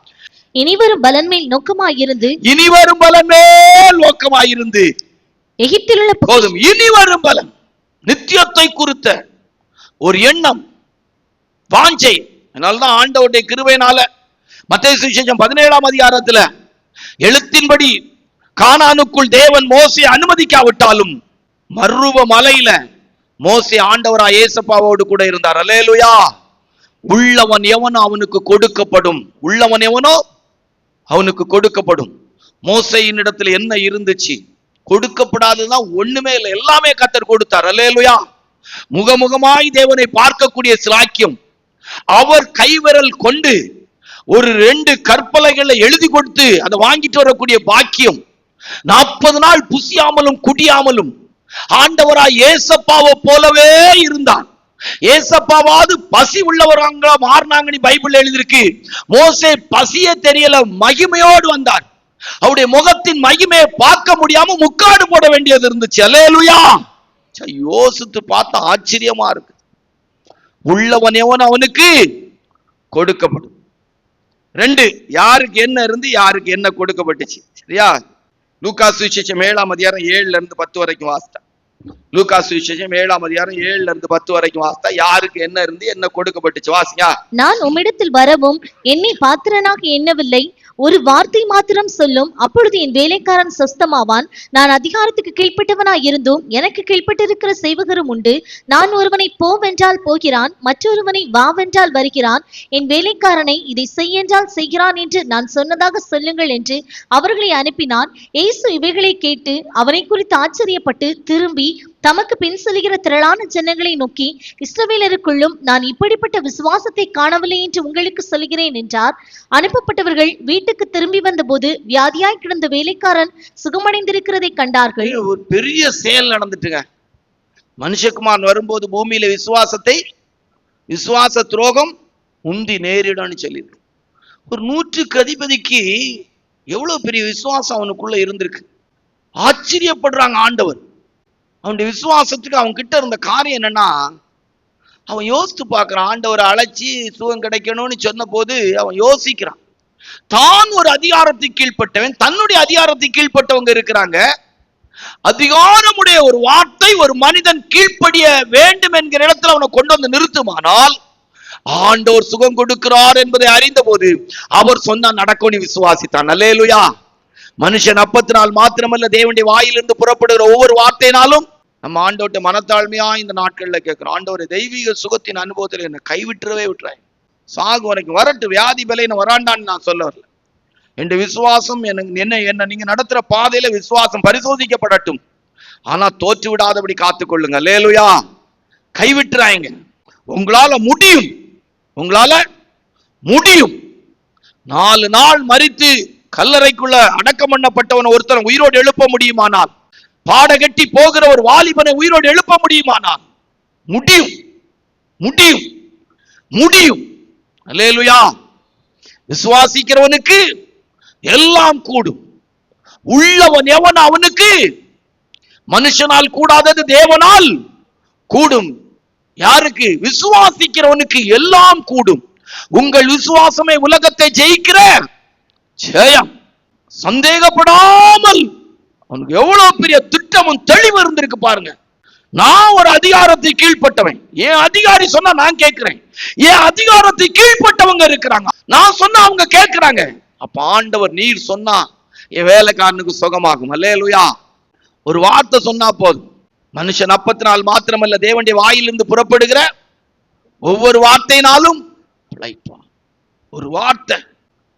S2: இனிவரும் பலன் மேல் நோக்கமாயிருந்து,
S1: இனிவரும் பலன் மேல் நோக்கமாயிருந்து,
S2: எகிப்தில் உள்ள
S1: போதும். இனிவரும் பலன், நித்தியத்தை குறித்த ஒரு எண்ணம், வாஞ்சை. அதனால்தான் ஆண்டவருடைய கிருபையினால மத்தேயு சுவிசேஷம் 17 எழுத்தின்படி கானானுக்குள் தேவன் மோசே அனுமதிக்காவிட்டாலும் மருவ மலையில மோசே ஆண்டவராய் இயேசுவோடு கூட இருந்தார். அல்லேலூயா. உள்ளவன் எவனோ அவனுக்கு கொடுக்கப்படும். உள்ளவன் எவனோ அவனுக்கு கொடுக்கப்படும். மோசேயின் இடத்துல என்ன இருந்துச்சு? கொடுக்கப்படாததுதான் ஒண்ணுமே இல்லை, எல்லாமே கர்த்தர் கொடுத்தார். அல்லேலூயா. முகமுகமாய் தேவனை பார்க்கக்கூடிய சிலாக்கியம், அவர் கைவிரல் கொண்டு ஒரு 2 கற்பலைகளை எழுதி கொடுத்து அதை வாங்கிட்டு வரக்கூடிய பாக்கியம், 40 நாள் புசியாமலும் குடியாமலும் ஆண்டவராய் இயேசுப்பாவை போலவே இருந்தான். ஏசப்பாவாது பசி உள்ளவராங்களா மாறினாங்கன்னு பைபிள் எழுதிருக்கு. மோசே பசிய தெரியல, மகிமையோடு வந்தார். அவருடைய முகத்தின் மகிமையை பார்க்க முடியாம முக்காடு போட வேண்டியது இருந்துச்சு. அல்லேலூயா. யோசித்து பார்த்தா ஆச்சரியமா இருக்கு. உள்ளவன் எவன் அவனுக்கு கொடுக்கப்படும். 2, யாருக்கு என்ன இருந்து யாருக்கு என்ன கொடுக்கப்பட்டுச்சு. சரியா? லூக்கா சுவிசேஷம் 7:7 வரைக்கும் வாசித்தா. லூக்கா சுவிசேஷம் 7:7 வரைக்கும் வாசித்தா யாருக்கு என்ன இருந்து என்ன கொடுக்கப்பட்டுச்சு. வாசிங்க.
S2: நான் உம்மிடத்தில் வரவும் என்னை பாத்திரனாக எண்ணவில்லை, ஒரு வார்த்தை மாத்திரம் சொல்லும், அப்பொழுது என் வேலைக்காரன் சொஸ்தமாவான். நான் அதிகாரத்துக்கு கீழ்ப்பட்டவனாய் இருந்தும் எனக்கு கீழ்ப்பட்டிருக்கிற சேவகரும் உண்டு. நான் ஒருவனை போவென்றால் போகிறான், மற்றொருவனை வாவென்றால் வருகிறான். என் வேலைக்காரனை இதை செய்யென்றால் செய்கிறான் என்று நான் சொன்னதாக சொல்லுங்கள் என்று அவர்களை அனுப்பினான். இயேசு இவைகளை கேட்டு அவனை குறித்து ஆச்சரியப்பட்டு திரும்பி தமக்கு பின் செல்கிற திரளான ஜனங்களை நோக்கி, இஸ்ரவேலருக்குள்ளும் நான் இப்படிப்பட்ட விசுவாசத்தை காணவில்லை என்று உங்களுக்கு சொல்கிறேன் என்றார். அனுப்பப்பட்டவர்கள் வீட்டுக்கு திரும்பி வந்தபோது வியாதியாய் கிடந்த வேலைக்காரன் சுகமடைந்திருக்கிறதை கண்டார்கள்.
S1: ஒரு பெரிய செயல் நடந்துட்டுங்க. மனுஷகுமாரன் வரும்போது பூமியில விசுவாச துரோகம் உந்தி நேரிடன்னு சொல்லியிருக்கு. ஒரு 100க்கு அதிபதிக்கு எவ்வளவு பெரிய விசுவாசம் அவனுக்குள்ள இருந்திருக்கு. ஆச்சரியப்படுறாங்க ஆண்டவர். அவனுடைய விசுவாசத்துக்கு அவன் கிட்ட இருந்த காரியம் என்னன்னா, அவன் யோசித்து பார்க்கிறான். ஆண்டவரை அழைச்சி சுகம் கிடைக்கணும்னு சொன்ன போது அவன் யோசிக்கிறான். தான் ஒரு அதிகாரத்துக்கு கீழ்ப்பட்டவன், தன்னுடைய அதிகாரத்துக்கு கீழ்ப்பட்டவங்க இருக்கிறாங்க. அதிகாரமுடைய ஒரு வார்த்தை ஒரு மனிதன் கீழ்ப்படிய வேண்டும் என்கிற இடத்துல அவனை கொண்டு வந்து நிறுத்துமானால், ஆண்டவர் சுகம் கொடுக்கிறார் என்பதை அறிந்த போது அவர் சொன்னா நடக்கும் விசுவாசித்தான். அல்லேலூயா. மனுஷன் அப்பத்தினால் மாத்திரமல்ல, தேவனுடைய வாயிலிருந்து புறப்படுகிற ஒவ்வொரு வார்த்தையினாலும் நம்ம ஆண்டவர்கிட்ட மனத்தாழ்மையா இந்த நாட்கள்ல கேட்கிறோம். ஆண்டவர் தெய்வீக சுகத்தின் அனுபவத்தில் என்னை கைவிட்டுறவே விட்டுறாங்க. சாகு வரைக்கும் வரட்டு, வியாதி பலையின வராண்டான்னு நான் சொல்ல வரல. என் விசுவாசம் என்ன நீங்க நடத்துற பாதையில விசுவாசம் பரிசோதிக்கப்படட்டும். ஆனா தோற்று விடாதபடி காத்துக்கொள்ளுங்க. அல்லேலூயா. கைவிட்டுறாங்க. உங்களால முடியும். 4 நாள் மரித்து கல்லறைக்குள்ள அடக்கம் பண்ணப்பட்டவன் ஒருத்தன் உயிரோடு எழுப்ப முடியுமானால், பாடகட்டி போகிற ஒரு வாலிபனை உயிரோடு எழுப்ப முடியுமானால் முடியும். அல்லேலூயா. விசுவாசிக்கிறவனுக்கு எல்லாம் கூடும். உள்ளவன் எவன் அவனுக்கு மனுஷனால் கூடாதது தேவனால் கூடும். யாருக்கு? விசுவாசிக்கிறவனுக்கு எல்லாம் கூடும். உங்கள் விசுவாசமே உலகத்தை ஜெயிக்கிற ஜெயம். சந்தேகப்படாமல் அவனுக்கு எவ்வளவு பெரிய திட்டமும் தெளிவு இருந்திருக்கு பாருங்க. நான் ஒரு அதிகாரத்தை கீழ்ப்பட்டவன், என் அதிகாரி சொன்னா நான் கேட்கிறேன். என் அதிகாரத்தை கீழ்ப்பட்டவங்க இருக்கிறாங்க, நான் சொன்னா அவங்க கேட்கிறாங்க. அப்ப ஆண்டவர் நீர் சொன்னா என் வேலைக்காரனுக்கு சுகமாகும். அல்லேலூயா. ஒரு வார்த்தை சொன்னா போதும். மனுஷன் அப்பத்தினால் மாத்திரமல்ல, தேவனுடைய வாயிலிருந்து புறப்படுகிற ஒவ்வொரு வார்த்தையினாலும் பிழைப்பான். ஒரு வார்த்தை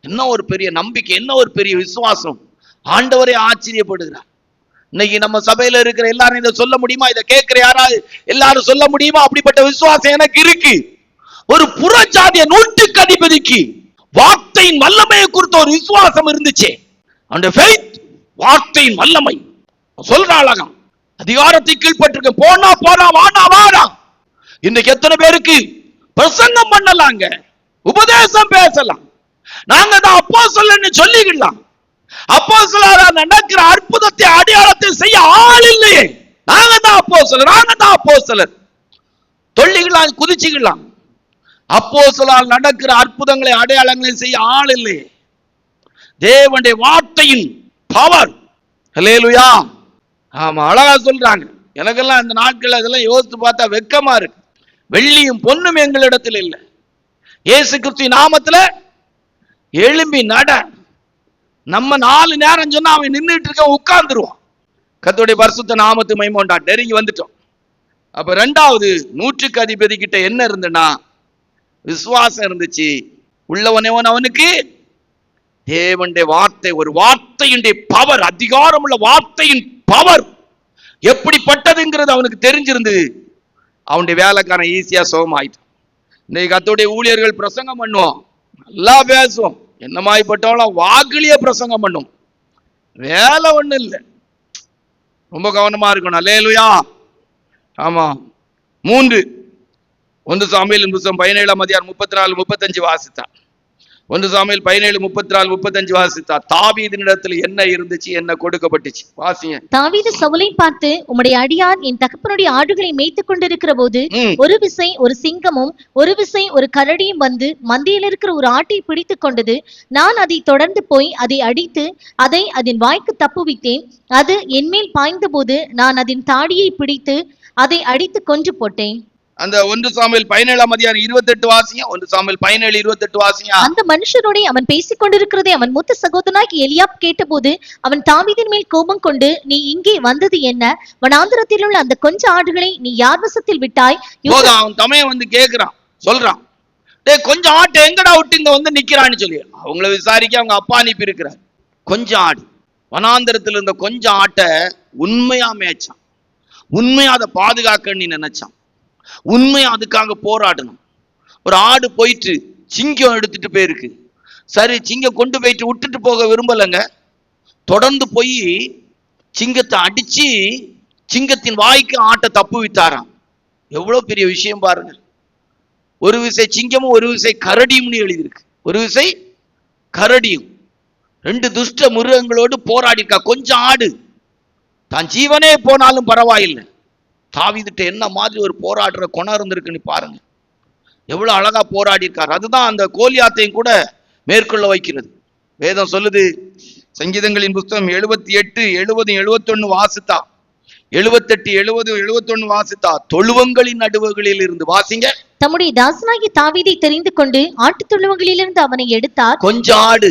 S1: என்ன ஒரு பெரிய நம்பிக்கை, என்ன ஒரு பெரிய விசுவாசம். ஆண்டவரே ஆச்சரியப்படுகிறார். இன்னைக்கு நம்ம சபையில இருக்கிற எல்லாரும் இதை சொல்ல முடியுமா? இதை கேட்கிற யாராவது எல்லாரும் சொல்ல முடியுமா? அப்படிப்பட்ட விசுவாசம் எனக்கு இருக்கு. ஒரு புறஜாதிய 100க்கு அதிபதிக்கு வார்த்தையின் வல்லமையை குறித்த ஒரு விசுவாசம் இருந்துச்சு. அந்த ஃபெய்த், வார்த்தையின் வல்லமை சொல்ற அழகம். அதிகாரத்தை கீழ்பட்டிருக்க, போனா வானா வாடா. இன்னைக்கு எத்தனை பேருக்கு பிரசங்கம் பண்ணலாங்க, உபதேசம் பேசலாம், நாங்க தான் அப்போஸ்தலன்னு சொல்லிக்கலாம். அப்போஸ்தலரா நடக்கிற அற்புதத்தை அடையாளத்தை செய்ய ஆள் இல்லையே. நாங்க தான் அப்போஸ்தலர் தொல்லிக்கலாம், குதிச்சுக்கலாம். அப்போஸ்தலரால் நடக்கிற அற்புதங்களை அடையாளங்களை செய்ய ஆள் இல்லையே. தேவனுடைய வார்த்தையின் பவர். அல்லேலூயா. ஆமா, அழகா சொல்றாங்க. எனக்கெல்லாம் இந்த நாட்கள் அதெல்லாம் யோசித்து பார்த்தா வெக்கமா இருக்கு. வெள்ளியும் பொன்னும் எங்களிடத்தில் இல்லை. இயேசு கிறிஸ்து நாமத்துல எழும்பி நட. நம்ம 4 நேரம் சொன்னா அவன் நின்றுட்டு இருக்க, உட்கார்ந்துருவான். கர்த்தருடைய பரிசுத்த நாமத்து மகிமை நெருங்கி வந்துட்டோம். அப்ப 2வது 100க்கு அதிபதி கிட்ட என்ன இருந்துன்னா விசுவாசம் இருந்துச்சு. உள்ளவனவன் அவனுக்கு தேவனுடைய வார்த்தை, ஒரு வார்த்தையினுடைய பவர், அதிகாரம் உள்ள வார்த்தையின் பவர் எப்படிப்பட்டதுங்கிறது அவனுக்கு தெரிஞ்சிருந்தது. அவனுடைய வேலைக்காரன் ஈஸியா சுகமாயிட்டான். இன்னைக்கு கர்த்தருடைய ஊழியர்கள் பிரசங்கம் பண்ணுவோம், நல்லா பேசுவோம், என்னமாய்ப்பட்டவங்களும் வாக்குலயே பிரசங்கம் பண்ணும், வேலை ஒண்ணு இல்லை. ரொம்ப கவனமா இருக்கணும். அல்லேலூயா. ஆமா. 1 சாமுவேல் புத்தகம் 17:34-35 வாசித்தா. 1 சாமுவேல் 17:34-35 வாசித்தா. தாவீதினிடத்தில் என்ன இருந்துச்சு, என்ன கொடுக்கப்பட்டுச்சு? வாசிங்க.
S2: தாவீது சவுலை பார்த்து, உம்முடைய அடியான் என் தகப்பனுடைய ஆடுகளை மேய்த்துக் கொண்டிருக்கிற போது ஒரு விசை ஒரு சிங்கமும் ஒரு விசை ஒரு கரடியும் வந்து மந்தையில் இருக்கிற ஒரு ஆட்டை பிடித்துக் கொண்டது. நான் அதை தொடர்ந்து போய் அதை அடித்து அதை அதன் வாய்க்கு தப்புவித்தேன். அது என்மேல் பாய்ந்த போது நான் அதன் தாடியை பிடித்து அதை அடித்து கொன்று போட்டேன்.
S1: அந்த 1 சாமுவேல் 17:28 வாசிங்க. 1 சாமுவேல் 17:28 வாசிங்க.
S2: அந்த மனுஷனோட அவன் பேசிக் கொண்டிருக்கிறதை அவன் மூத்த சகோதரனாகிய எலியாப் கேட்டபோது அவன் தாவீதின் மேல் கோபம் கொண்டு, நீ இங்கே வந்தது என்ன? வனாந்திரத்தில் உள்ள அந்த கொஞ்ச ஆடுகளை நீ யார் வசத்தில் விட்டாய்?
S1: அவன் தமையன் வந்து கேட்கிறான், சொல்றான், டேய் கொஞ்சம் ஆட்டை எங்கடா விட்டு இங்க வந்து நிக்கிறான்னு சொல்லி அவங்கள விசாரிக்க அவங்க அப்பா அனுப்பி இருக்கிறார். கொஞ்சம் ஆடு, வனாந்திரத்தில் இருந்த கொஞ்சம் ஆட்டை உண்மையா மேய்ச்சான். உண்மையா அதை பாதுகாக்க நீ நினைச்சான். உண்மையா அதுக்காக போராடணும். ஒரு ஆடு போயிட்டு சிங்கம் எடுத்துட்டு போயிருக்கு. சரி, சிங்கம் கொண்டு போயிட்டு விட்டுட்டு போக விரும்பலைங்க. தொடர்ந்து போய் சிங்கத்தை அடிச்சு சிங்கத்தின் வாய்க்கு ஆட்டை தப்பு வித்தாராம். எவ்வளவு பெரிய விஷயம் பாருங்க. ஒரு விசை சிங்கமும் ஒரு விசை கரடியும்னு எழுதியிருக்கு. ஒரு விசை கரடியும், ரெண்டு துஷ்ட மிருகங்களோடு போராடிக்கா. கொஞ்சம் ஆடு தான் ஜீவனே போனாலும் பரவாயில்லை. தாவீதுட்ட என்ன மாதிரி ஒரு போராடுற குணம் இருந்திருக்குன்னு பாருங்க. எவ்வளவு அழகா போராடி இருக்காரு. அதுதான் அந்த கோலியாத்தையும் கூட மேற்கொள்ள வைக்கிறது. வேதம் சொல்லுது, சங்கீதங்களின் புஸ்தகம் 78, 70, 71 வாசித்தா, 78, 70, 71 வாசித்தா, தொழுவங்களின் நடுவுகளில் இருந்து வாசிங்க.
S2: தம்முடைய தாசனாகி தாவீதை தெரிந்து கொண்டு ஆட்டு தொழுவங்களிலிருந்து அவனை எடுத்தார்.
S1: கொஞ்சம் ஆடு,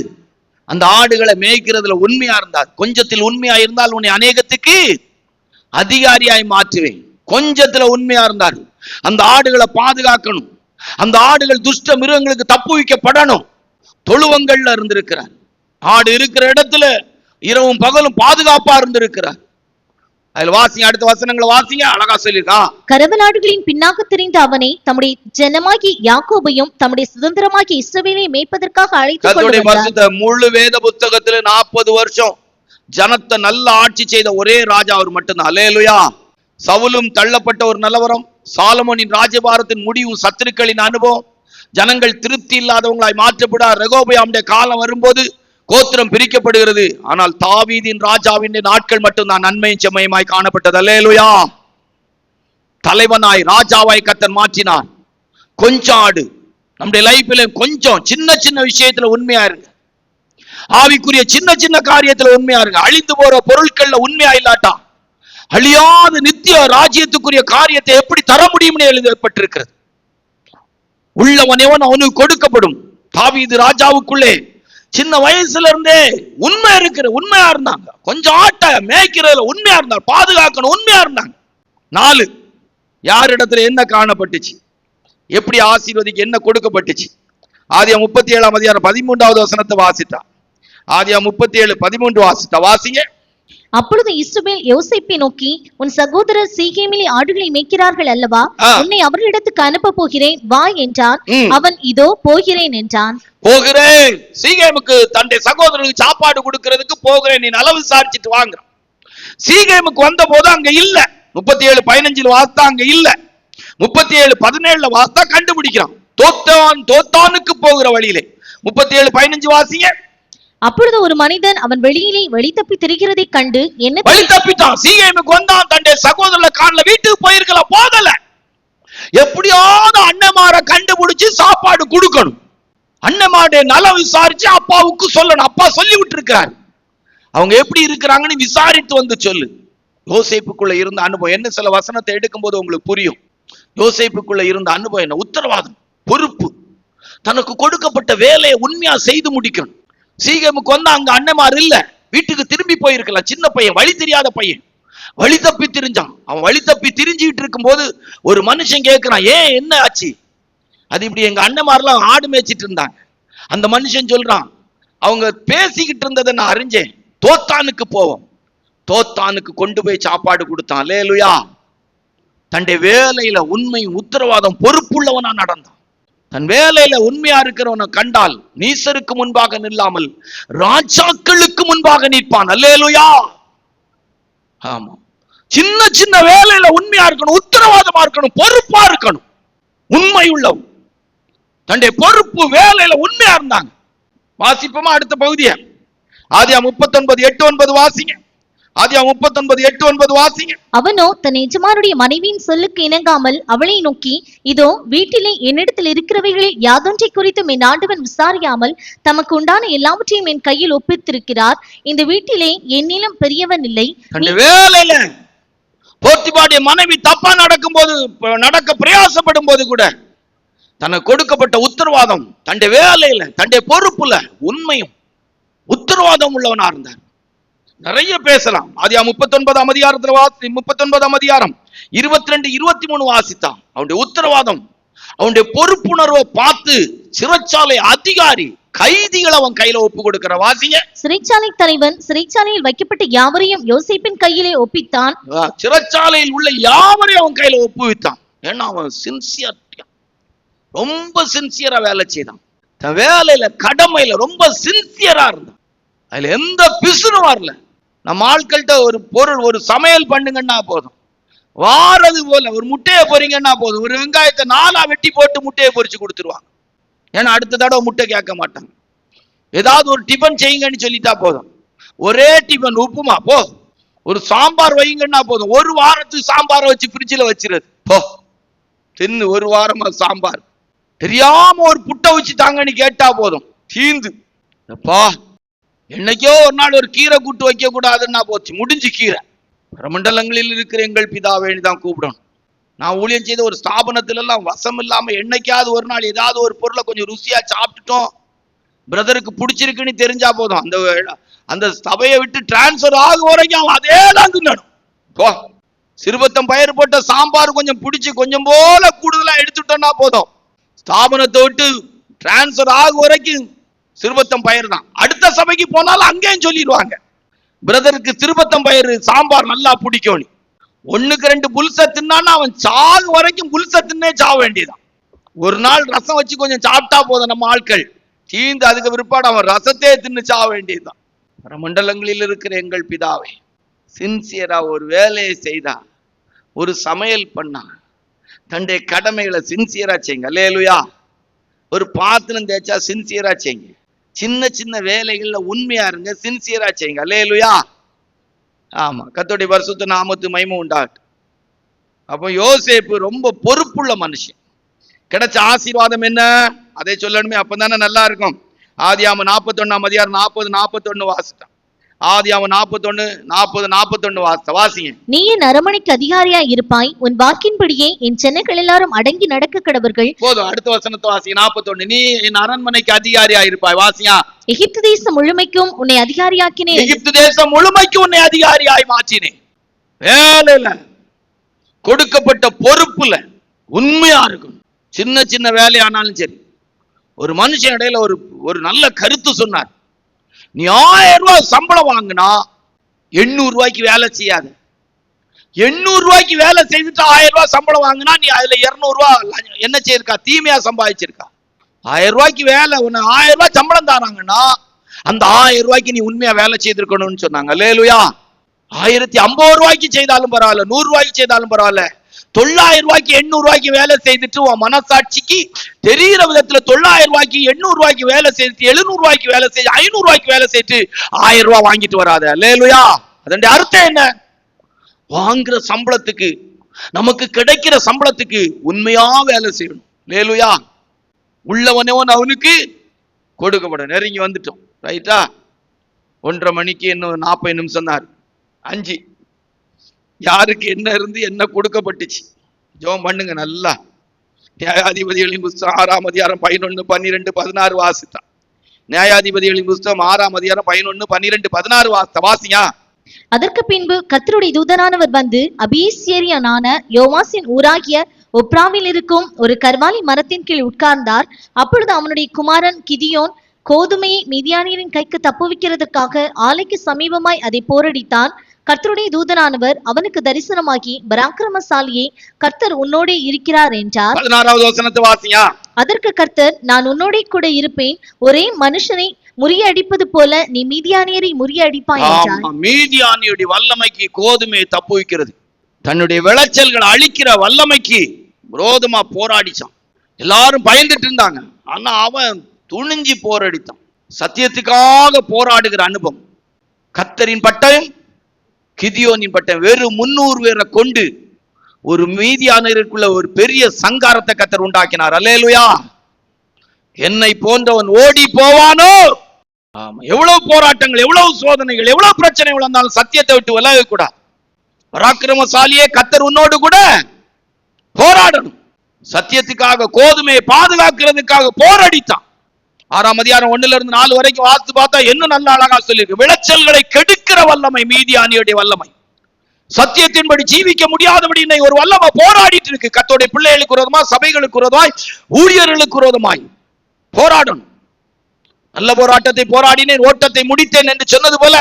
S1: அந்த ஆடுகளை மேய்க்கிறதுல உண்மையா இருந்தார். கொஞ்சத்தில் உண்மையா இருந்தால் உன்னை அநேகத்துக்கு அதிகாரியாய் மாற்றுவேன். கொஞ்சத்துல உண்மையா இருந்தார். அந்த ஆடுகளை பாதுகாக்கணும். அந்த ஆடுகள் துஷ்ட மிருகங்களுக்கு தப்பு வைக்கப்படணும். தொழுவங்கள்ல இருந்திருக்கிறார். ஆடு இருக்கிற இடத்துல இரவும் பகலும் பாதுகாப்பா இருந்திருக்கிறார். அதுல வாசிங்க, அடுத்த வசனங்களை வாசிங்க, அழகா சொல்லியிருக்கான்.
S2: கரவலாடுகளின் பின்னாக தெரிந்த அவனை தம்முடைய ஜனமாகி யாக்கோபையும் தம்முடைய சுதந்திரமாகி இஸ்ரவேலை மேய்ப்பதற்காக அழைத்து
S1: முழு வேத புத்தகத்துல 40 வருஷம் ஜனத்தை நல்ல ஆட்சி செய்த ஒரே ராஜா அவர் மட்டும்தான். அல்லேலூயா. சவுலும் தள்ளப்பட்ட ஒரு நிலவரம், சாலமோனின் ராஜபாரத்தின் முடிவு, சத்துருக்களின் அனுபவம், ஜனங்கள் திருப்தி இல்லாதவங்களாய் மாற்றப்பட ரெகோபெயாமுடைய காலம் வரும்போது கோத்திரம் பிரிக்கப்படுகிறது. ஆனால் தாவீதின் ராஜாவின் நாட்கள் மட்டும்தான் நன்மையும் செம்மையுமாய் காணப்பட்டது. அல்லேலூயா. தலைவனாய் ராஜாவாய் கர்த்தர் மாற்றினார். கொஞ்சம் ஆடு நம்முடைய லைஃப்ல கொஞ்சம் சின்ன சின்ன விஷயத்துல உண்மையா இருங்க. ஆவிக்குரிய சின்ன சின்ன காரியத்துல உண்மையா இருங்க. அழிந்து போற பொருட்கள்ல உண்மையா இல்லாட்டா அழியாத நித்திய ராஜ்யத்துக்குரிய காரியத்தை எப்படி தர முடியும்னு எழுதப்பட்டிருக்கிறது. உள்ளவனவன் அவனுக்கு கொடுக்கப்படும். தாவீது ராஜாவுக்குள்ளே சின்ன வயசுல இருந்தே உண்மையா இருந்தாங்க. கொஞ்சம் ஆட்டை மேய்க்கிறதுல உண்மையா இருந்தாங்க, பாதுகாக்கணும் உண்மையா இருந்தாங்க. 4, யாரிடத்துல என்ன காணப்பட்டுச்சு, எப்படி ஆசீர்வதிக்கு என்ன கொடுக்கப்பட்டுச்சு. ஆதியாகமம் 37ஆம் அதிகாரம் 13வது வசனத்தை வாசித்தா. ஆதியாகமம் 37, 13 வாசித்தா. வாசிங்க.
S2: அப்பொழுது இஸ்ரவேல் யோசேப்பை நோக்கி, உன் சகோதரர் சீகேமிலே ஆடுகளை மேய்க்கிறார்கள் அல்லவா, உன்னை அவர்களிடத்துக்கு அனுப்ப போகிறேன், வா என்றான். அவன் இதோ போகிறேன் என்றான்.
S1: போகிறேன், சீகேமுக்கு தன்னுடைய சகோதரருக்கு சாப்பாடு கொடுக்கிறதுக்கு போகிறேன், நீ நலவு விசாரிச்சுட்டு வாங்குறான். சீகேமுக்கு வந்த போது அங்க இல்ல. 37:15 வாஸ்தா அங்க இல்ல. 37:17 வாஸ்தா கண்டுபிடிக்கிறான். தோத்தானுக்கு போகிற வழியிலே. 37:15 வாசிங்க.
S2: அப்பொழுது ஒரு மனிதன் அவன் வெளியிலே வழி தப்பி திரிகிறதை கண்டு, என்ன
S1: வழி தப்பிட்டான், சீகேமுக்கு வந்தான், தன்னுடைய சகோதரர் காரண வீட்டுக்கு போயிருக்கலாம், போகல. எப்படியாவது அண்ணமார கண்டுபிடிச்சு சாப்பாடு கொடுக்கணும். அண்ணமாடைய நலம் விசாரிச்சு அப்பாவுக்கு சொல்லணும். அப்பா சொல்லி விட்டு இருக்கிறார், அவங்க எப்படி இருக்கிறாங்கன்னு விசாரித்து வந்து சொல்லு. யோசேப்புக்குள்ள இருந்த அனுபவம் என்ன, சில வசனத்தை எடுக்கும் போது உங்களுக்கு புரியும். யோசேப்புக்குள்ள இருந்த அனுபவம் என்ன, உத்தரவாதம், பொறுப்பு, தனக்கு கொடுக்கப்பட்ட வேலையை உண்மையா செய்து முடிக்கணும். சீகேமுக்கு வந்து அங்க அண்ணமார் இல்ல, வீட்டுக்கு திரும்பி போயிருக்கலாம். சின்ன பையன், வழி தெரியாத பையன், வழி தப்பி திரிஞ்சான். அவன் வழி தப்பி திரிஞ்சுக்கிட்டு இருக்கும் போது ஒரு மனுஷன் கேட்கிறான், ஏன் என்ன ஆச்சு? அது இப்படி எங்க அண்ணமாரெல்லாம் ஆடு மேய்ச்சிட்டு இருந்தாங்க. அந்த மனுஷன் சொல்றான், அவங்க பேசிக்கிட்டு இருந்ததை நான் அறிஞ்சேன், தோத்தானுக்கு போவோம். தோத்தானுக்கு கொண்டு போய் சாப்பாடு கொடுத்தான். அல்லேலூயா. தன்னுடைய வேலையில உண்மை, உத்தரவாதம், பொறுப்புள்ளவனா நடந்தான். தன் வேலையில உண்மையா இருக்கிறவனை கண்டால் நீசருக்கு முன்பாக நில்லாமல் ராஜாக்களுக்கு முன்பாக நிற்பான். அல்லேலூயா. ஆமா, சின்ன சின்ன வேலையில உண்மையா இருக்கணும், உத்தரவாதமா இருக்கணும், பொறுப்பா இருக்கணும், உண்மை உள்ளவன். தன்னுடைய பொறுப்பு வேலையில உண்மையா இருந்தாங்க. வாசிப்போமா அடுத்த பகுதியை? ஆதியாகமம் 39:8-9 வாசிங்க. ஆதியாகமம் 39:8-9 வாசிங்க.
S2: அவனோ தன் எஜமானுடைய மனைவியின் சொல்லுக்கு இணங்காமல் அவளை நோக்கி, இதோ வீட்டிலே என்னிடத்தில் இருக்கிறவைகளில் யாதொன்றை குறித்தும் என் ஆண்டவன் விசாரியாமல் தமக்கு உண்டான எல்லாவற்றையும் என் கையில் ஒப்பித்திருக்கிறார். இந்த வீட்டிலே என்னிலும் பெரியவன் இல்லை.
S1: வேலையில போத்திபாருடைய மனைவி தப்பா நடக்க பிரயாசப்படும் போது கூட தனக்கு கொடுக்கப்பட்ட உத்தரவாதம், தன்னுடைய வேலையில, தன்னுடைய பொறுப்புல உண்மையும் உத்தரவாதம் உள்ளவனா இருந்தார். நிறைய பேசலாம். ஆதியாகமம் 39ஆம் அதிகாரத்துல 39ஆம் அதிகாரம் 22-23 வாசித்தான். அவனுடைய உத்தரவாதம், அவனுடைய பொறுப்புணர்வை பார்த்து சிறைச்சாலை அதிகாரி கைதிகள் அவன் கையில ஒப்பு கொடுக்கிற. வாசிங்க.
S2: சிறைச்சாலை தலைவன் சிறைச்சாலையில் வைக்கப்பட்ட யாவரையும் யோசேப்பின் கையிலே ஒப்பித்தான்.
S1: சிறைச்சாலையில் உள்ள யாவரையும் அவன் கையில ஒப்புவித்தான். ஏன்னா அவன் சின்சியர், ரொம்ப சின்சியரா வேலை செய்தான். தன் வேலையில கடமையில ரொம்ப சின்சியரா இருந்தான். அதுல எந்த பிசுறும் வரல. நம்ம ஆட்கள்கிட்ட ஒரு பொருள், ஒரு சமையல் பண்ணுங்கன்னா போதும், வாரது போல ஒரு முட்டையை பொறிங்கன்னா போதும், ஒரு வெங்காயத்தை 4 வெட்டி போட்டு முட்டையை பொறிச்சு கொடுத்துருவாங்க. ஏன்னா அடுத்த தடவை முட்டை கேட்க மாட்டாங்க. ஏதாவது ஒரு டிஃபன் செய்யுங்கன்னு சொல்லிட்டா போதும், ஒரே டிஃபன் உப்புமா போ, ஒரு சாம்பார் வைங்கன்னா போதும், ஒரு வாரத்துக்கு சாம்பாரை வச்சு ஃப்ரிட்ஜில் வச்சிருது. போ தின்னு, ஒரு வாரமா சாம்பார். தெரியாம ஒரு புட்டை வச்சு தாங்கன்னு கேட்டா போதும், தீந்து. அப்பா என்னைக்கோ ஒரு நாள் ஒரு கீரை கூட்டு வைக்க கூடாதுன்னா போச்சு, முடிஞ்சு கீரை. பிரமண்டலங்களில் இருக்கிற எங்கள் பிதாவேன்னு தான் கூப்பிடணும். நான் ஊழியம் செய்த ஒரு ஸ்தாபனத்துல எல்லாம் வசம் இல்லாம என்னைக்காவது ஒரு நாள் ஏதாவது ஒரு பொருளை கொஞ்சம் ருசியா சாப்பிட்டுட்டோம், பிரதருக்கு பிடிச்சிருக்குன்னு தெரிஞ்சா போதும், அந்த சபையை விட்டு டிரான்ஸ்பர் ஆகும் வரைக்கும் அவன் அதே தான் தின்னணும். சிறுபத்தம் பயிர் போட்ட சாம்பார் கொஞ்சம் பிடிச்சி கொஞ்சம் போல கூடுதலா எடுத்துட்டோம்னா போதும், ஸ்தாபனத்தை விட்டு டிரான்ஸ்பர் ஆகும் வரைக்கும் சிறுபத்தம் பயிர் தான். அடுத்த சபைக்கு போனாலும் அங்கேயும் சொல்லிடுவாங்க, பிரதருக்கு சிறுபத்தம் பயிர் சாம்பார் நல்லா பிடிக்கும். 1க்கு 2 புல்ச தின்னான்னா அவன் சாகு வரைக்கும் புல்ச தின்னே சாக வேண்டியதான். ஒரு நாள் ரசம் வச்சு கொஞ்சம் சாப்பிட்டா போதும் நம்ம ஆட்கள், தீந்து அதுக்கு பிற்பாடு அவன் ரசத்தையே தின்னு சாக வேண்டியதுதான். மண்டலங்களில் இருக்கிற எங்கள் பிதாவே, சின்சியரா ஒரு வேலையை செய்தா, ஒரு சமையல் பண்ணா, தன்னுடைய கடமைகளை சின்சியரா செய்யுங்க. அல்லேலூயா. ஒரு பாத்திரம் தேய்ச்சா சின்சியரா செய்யுங்க. சின்ன சின்ன வேலைகள்ல உண்மையா இருங்க, சின்சியரா செய்யுங்க. அல்லேலூயா. ஆமா, கர்த்தருடைய பரிசுத்த நாமத்துக்கு மகிமை உண்டாகட்டும். அப்போ யோசேப்பு ரொம்ப பொறுப்புள்ள மனுஷன். கிடைச்ச ஆசீர்வாதம் என்ன, அதை சொல்லணுமே, அப்பதானே நல்லா இருக்கும். ஆதியாகமம் 41ஆம் அதிகாரம் 40-41 வாசிட்டான். ஆதியாகமம் 41-40-41 வாசிங்க.
S2: நீ என் அரமனைக்கு அதிகாரியா இருப்பாய், உன் வாக்கின்படியே என் ஜனங்கள் எல்லாரும் அடங்கி நடக்க கடவர்கள்.
S1: போதும், அடுத்த வசனத்தை வாசிங்க. 41. நீ என் அரண்மனைக்கு அதிகாரியா இருப்பாய். வாசியா.
S2: எகிப்து தேசம் முழுமைக்கும் உன்னை அதிகாரியாக்கினேன்.
S1: எகிப்து தேசம் முழுமைக்கும் உன்னை அதிகாரியாய் மாற்றினேன். வேலையில கொடுக்கப்பட்ட பொறுப்புல உண்மையா இருக்கும். சின்ன சின்ன வேலையானாலும் சரி. ஒரு மனுஷன் இடையில ஒரு நல்ல கருத்து சொன்னார். நீ 1000 ரூபாய் சம்பளம் வாங்கினா 800 ரூபாய்க்கு வேலை செய்யாத. 800 ரூபாய்க்கு வேலை செய்துட்டு 1000 ரூபாய் சம்பளம் வாங்கினா நீ அதுல 200 ரூபாய் என்ன செய்யிருக்கா, தீமையா சம்பாதிச்சிருக்கா. 1000 ரூபாய்க்கு வேலை, உன்னை 1000 ரூபாய் சம்பளம் தாராங்கன்னா அந்த 1000 ரூபாய்க்கு நீ உண்மையா வேலை செய்திருக்கணும்னு சொன்னாங்க. அல்லேலூயா. 1050 ரூபாய்க்கு செய்தாலும் பரவாயில்ல, 100 ரூபாய்க்கு செய்தாலும் பரவாயில்ல, 900 ரூபாய்க்கு 800 ரூபாய்க்கு வேலை செய்துட்டு உன் மனசாட்சிக்கு தெரிகிற விதத்துல 900 ரூபாய்க்கு 800 ரூபாய்க்கு வேலை செய்து 700 ரூபாய்க்கு வேலை செய்து 500 ரூபாய்க்கு வேலை செய்து 1000 ரூபாய் வாங்கிட்டு வராத. அல்லேலூயா. அதனுடைய அர்த்தம் என்ன? வாங்குற சம்பளத்துக்கு, நமக்கு கிடைக்கிற சம்பளத்துக்கு உண்மையா வேலை செய்யணும். அல்லேலூயா. உள்ளவனவன் அவனுக்கு கொடுக்கப்படும். நெருங்கி வந்துட்டோம். ரைட்டா? 1:30 மணிக்கு இன்னும் 40 நிமிஷம் தான். 5 யாருக்கு என்ன இருந்து என்ன கொடுக்கப்பட்டுச்சு ஜெபம் பண்ணுங்க. நல்லா நியாயாதிபதிகளின் புஸ்தகம் 6ஆம் அதிகாரம் 11, 12, 16 வாசித்தான். நியாயாதிபதிகளின் புஸ்தகம் 6ஆம் அதிகாரம் 11, 12, 16 வாசிங்க.
S2: அதற்கு பின்பு கர்த்தருடைய தூதனானவர் வந்து அபிஷேரியனான யோவாசின் ஊராகிய ஒப்ராவில் இருக்கும் ஒரு கர்வாலி மரத்தின் கீழ் உட்கார்ந்தார். அப்பொழுது அவனுடைய குமாரன் கிதியோன் கோதுமையை மீதியானியரின் கைக்கு தப்புவிக்கிறதுக்காக ஆலைக்கு சமீபமாய் அதை போரடித்தான். கர்த்தருடைய தூதனானவர் அவனுக்கு தரிசனமாகி, பராக்கிரமசாலியே, கர்த்தர் உன்னோடே இருக்கிறார் என்றார்.
S1: 16வது வசனத்தை வாசிங்க.
S2: அதற்கு கர்த்தர், நான் உன்னோடே கூட இருப்பேன், ஒரே மனுஷனை முறியடிப்பது போல நீ மீதியானியரை முறியடிப்பாய் என்றார்.
S1: மீதியானியுடைய வல்லமைக்கு கோதுமையை தப்புவிக்கிறது, தன்னுடைய விளைச்சல்களை அழிக்கிற வல்லமைக்கு விரோதமா போராடிச்சான். எல்லாரும் பயந்துட்டு இருந்தாங்க. ஆனா அவன் துணிஞ்சு போராடித்தான். சத்தியத்துக்காக போராடுகிற அனுபவம். கர்த்தரின் பட்டயம், கிதியோனின் பட்டயம், வெறும் 300 பேரை கொண்டு ஒரு மீதியானருக்குள்ள ஒரு பெரிய சங்காரத்தை கர்த்தர் உண்டாக்கினார். அல்லேலூயா. என்னை போன்றவன் ஓடி போவானோ? ஆமா, எவ்வளவு போராட்டங்கள், எவ்வளவு சோதனைகள், எவ்வளவு பிரச்சனைகள் வந்தாலும் சத்தியத்தை விட்டு விலக கூடாது. பராக்கிரமசாலியே, கர்த்தர் உன்னோடு கூட போராடணும். சத்தியத்துக்காக, கோதுமையை பாதுகாக்கிறதுக்காக போராடித்தான். 6ஆம் அதிகாரம் 1-4 வரைக்கும் வாசித்து பார்த்தா இன்னும் நல்ல அழகா சொல்லியிருக்கு. விளைச்சல்களை கெடுக்கிற வல்லமை மீதியானியுடைய வல்லமை. சத்தியத்தின்படி ஜீவிக்க முடியாதபடி ஒரு வல்லமை போராடிட்டு இருக்கு. கர்த்தருடைய பிள்ளைகளுக்கு விரோதமாய், சபைகளுக்கு விரோதமாய், ஊழியர்களுக்கு விரோதமாய் போராடணும். நல்ல போராட்டத்தை போராடினேன், ஓட்டத்தை முடித்தேன் என்று சொன்னது போல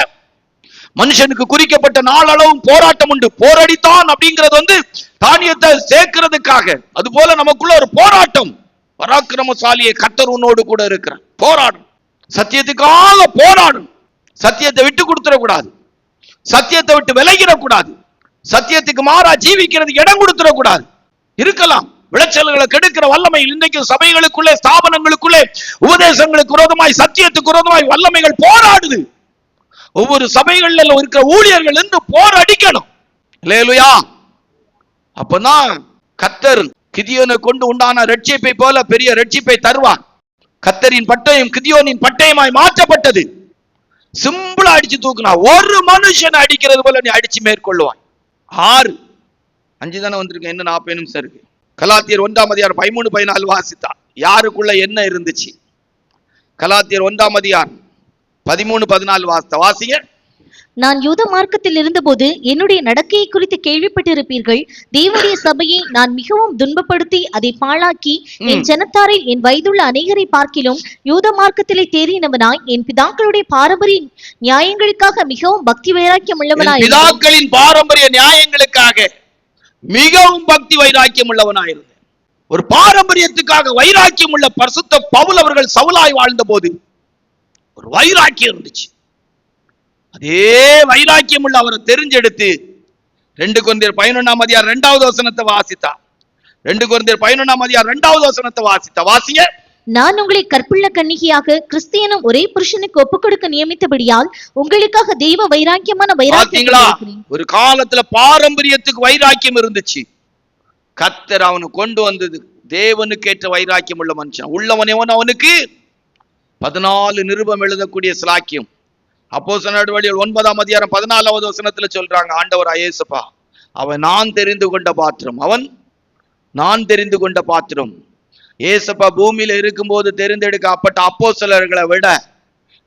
S1: மனுஷனுக்கு குறிக்கப்பட்ட நாளளவும் போராட்டம் உண்டு. போராடித்தான் அப்படிங்கிறது தானியத்தை சேர்க்கிறதுக்காக. அது போல நமக்குள்ள ஒரு போராட்டம். பராக்கிரமசாலியை கர்த்தர் உன்னோடு கூட இருக்கிறார். போராடும், சத்தியத்துக்காக போராடும். சத்தியத்தை விட்டு கொடுத்துடக்கூடாது, சத்தியத்தை விட்டு விலகிடக்கூடாது, சத்தியத்துக்கு மாறா ஜீவிக்கிறதுக்கு இடம் கொடுத்துடக்கூடாது. இருக்கலாம் விளைச்சல்களை கெடுக்கிற வல்லமையில் இன்றைக்கு சபைகளுக்குள்ளே, ஸ்தாபனங்களுக்குள்ளே, உபதேசங்களுக்கு விரோதமாய், சத்தியத்துக்கு விரோதமாய் வல்லமைகள் போராடுது. ஒவ்வொரு சபைகளில் இருக்கிற ஊழியர்கள் என்று போராடிக்கணும். அல்லேலூயா. அப்பதான் கர்த்தர் கிதியோனை கொண்டு உண்டான ரட்சிப்பை போல பெரிய ரட்சிப்பை தருவார். கர்த்தரின் பட்டயம் கிதியோனின் பட்டயமாய் மாற்றப்பட்டது. சிம்பிளா அடிச்சு தூக்குனா, ஒரு மனுஷனை அடிக்கிறது போல நீ அடிச்சு மேற்கொள்ளுவாய். 6 5 தானே வந்திருக்கேன், என்ன 40 நிமிஷம் இருக்கு. கலாத்தியர் 1:13-14 வாசித்தா யாருக்குள்ள என்ன இருந்துச்சு? கலாத்தியர் 1:13-14 வாசிங்க.
S2: நான் யூத மார்க்கத்தில் இருந்தபோது என்னுடைய நடக்கையை குறித்து கேள்விப்பட்டிருப்பீர்கள். தேவனுடைய சபையை நான் மிகவும் துன்பப்படுத்தி அதை பாழாக்கி என் ஜனத்தாரில் என் வயதுள்ள அநேகரை பார்க்கிலும் யூத மார்க்கத்திலே தேறினவனாய், என் பிதாக்களுடைய பாரம்பரிய நியாயங்களுக்காக மிகவும் பக்தி வைராக்கியம் உள்ளவனாய்,
S1: பிதாக்களின் பாரம்பரிய நியாயங்களுக்காக மிகவும் பக்தி வைராக்கியம் உள்ளவனாயிருந்தேன். ஒரு பாரம்பரியத்துக்காக வைராக்கியம் உள்ள பரிசுத்த பவுல் அவர்கள் சவுலாய் வாழ்ந்த போது ஒரு வைராக்கியம் இருந்துச்சு. அதே வைராக்கியம் உள்ள அவரை தெரிஞ்செடுத்து 2 கொரிந்தியர் 11:2 வசனத்தை வாசித்தா. 2 கொரிந்தியர் 11:2 வசனத்தை வாசித்தா. வாசிங்க.
S2: நான் உங்களை கற்புள்ள கன்னிகையாக கிறிஸ்தியனும் ஒரே புருஷனுக்கு ஒப்புக் கொடுக்க நியமித்தபடியால் உங்களுக்காக தெய்வ வைராக்கியமான வைராக்கியம்.
S1: ஒரு காலத்துல பாரம்பரியத்துக்கு வைராக்கியம் இருந்துச்சு. கர்த்தர் அவனை கொண்டு வந்தது தேவனுக்கு ஏற்ற வைராக்கியம் உள்ள மனுஷன் உள்ளவனவன். அவனுக்கு 14 நிருபம் எழுதக்கூடிய சிலாக்கியம். அப்போஸ்தலர் நடவடிக்கைகள் 9:14 வசனத்துல சொல்றாங்க, ஆண்டவர் இயேசுப்பா அவன் நான் தெரிந்து கொண்ட பாத்திரம், அவன் நான் தெரிந்து கொண்ட பாத்திரம். இயேசுப்பா பூமியில இருக்கும்போது தெரிந்தெடுக்கப்பட்ட அப்போஸ்தலர்களை விட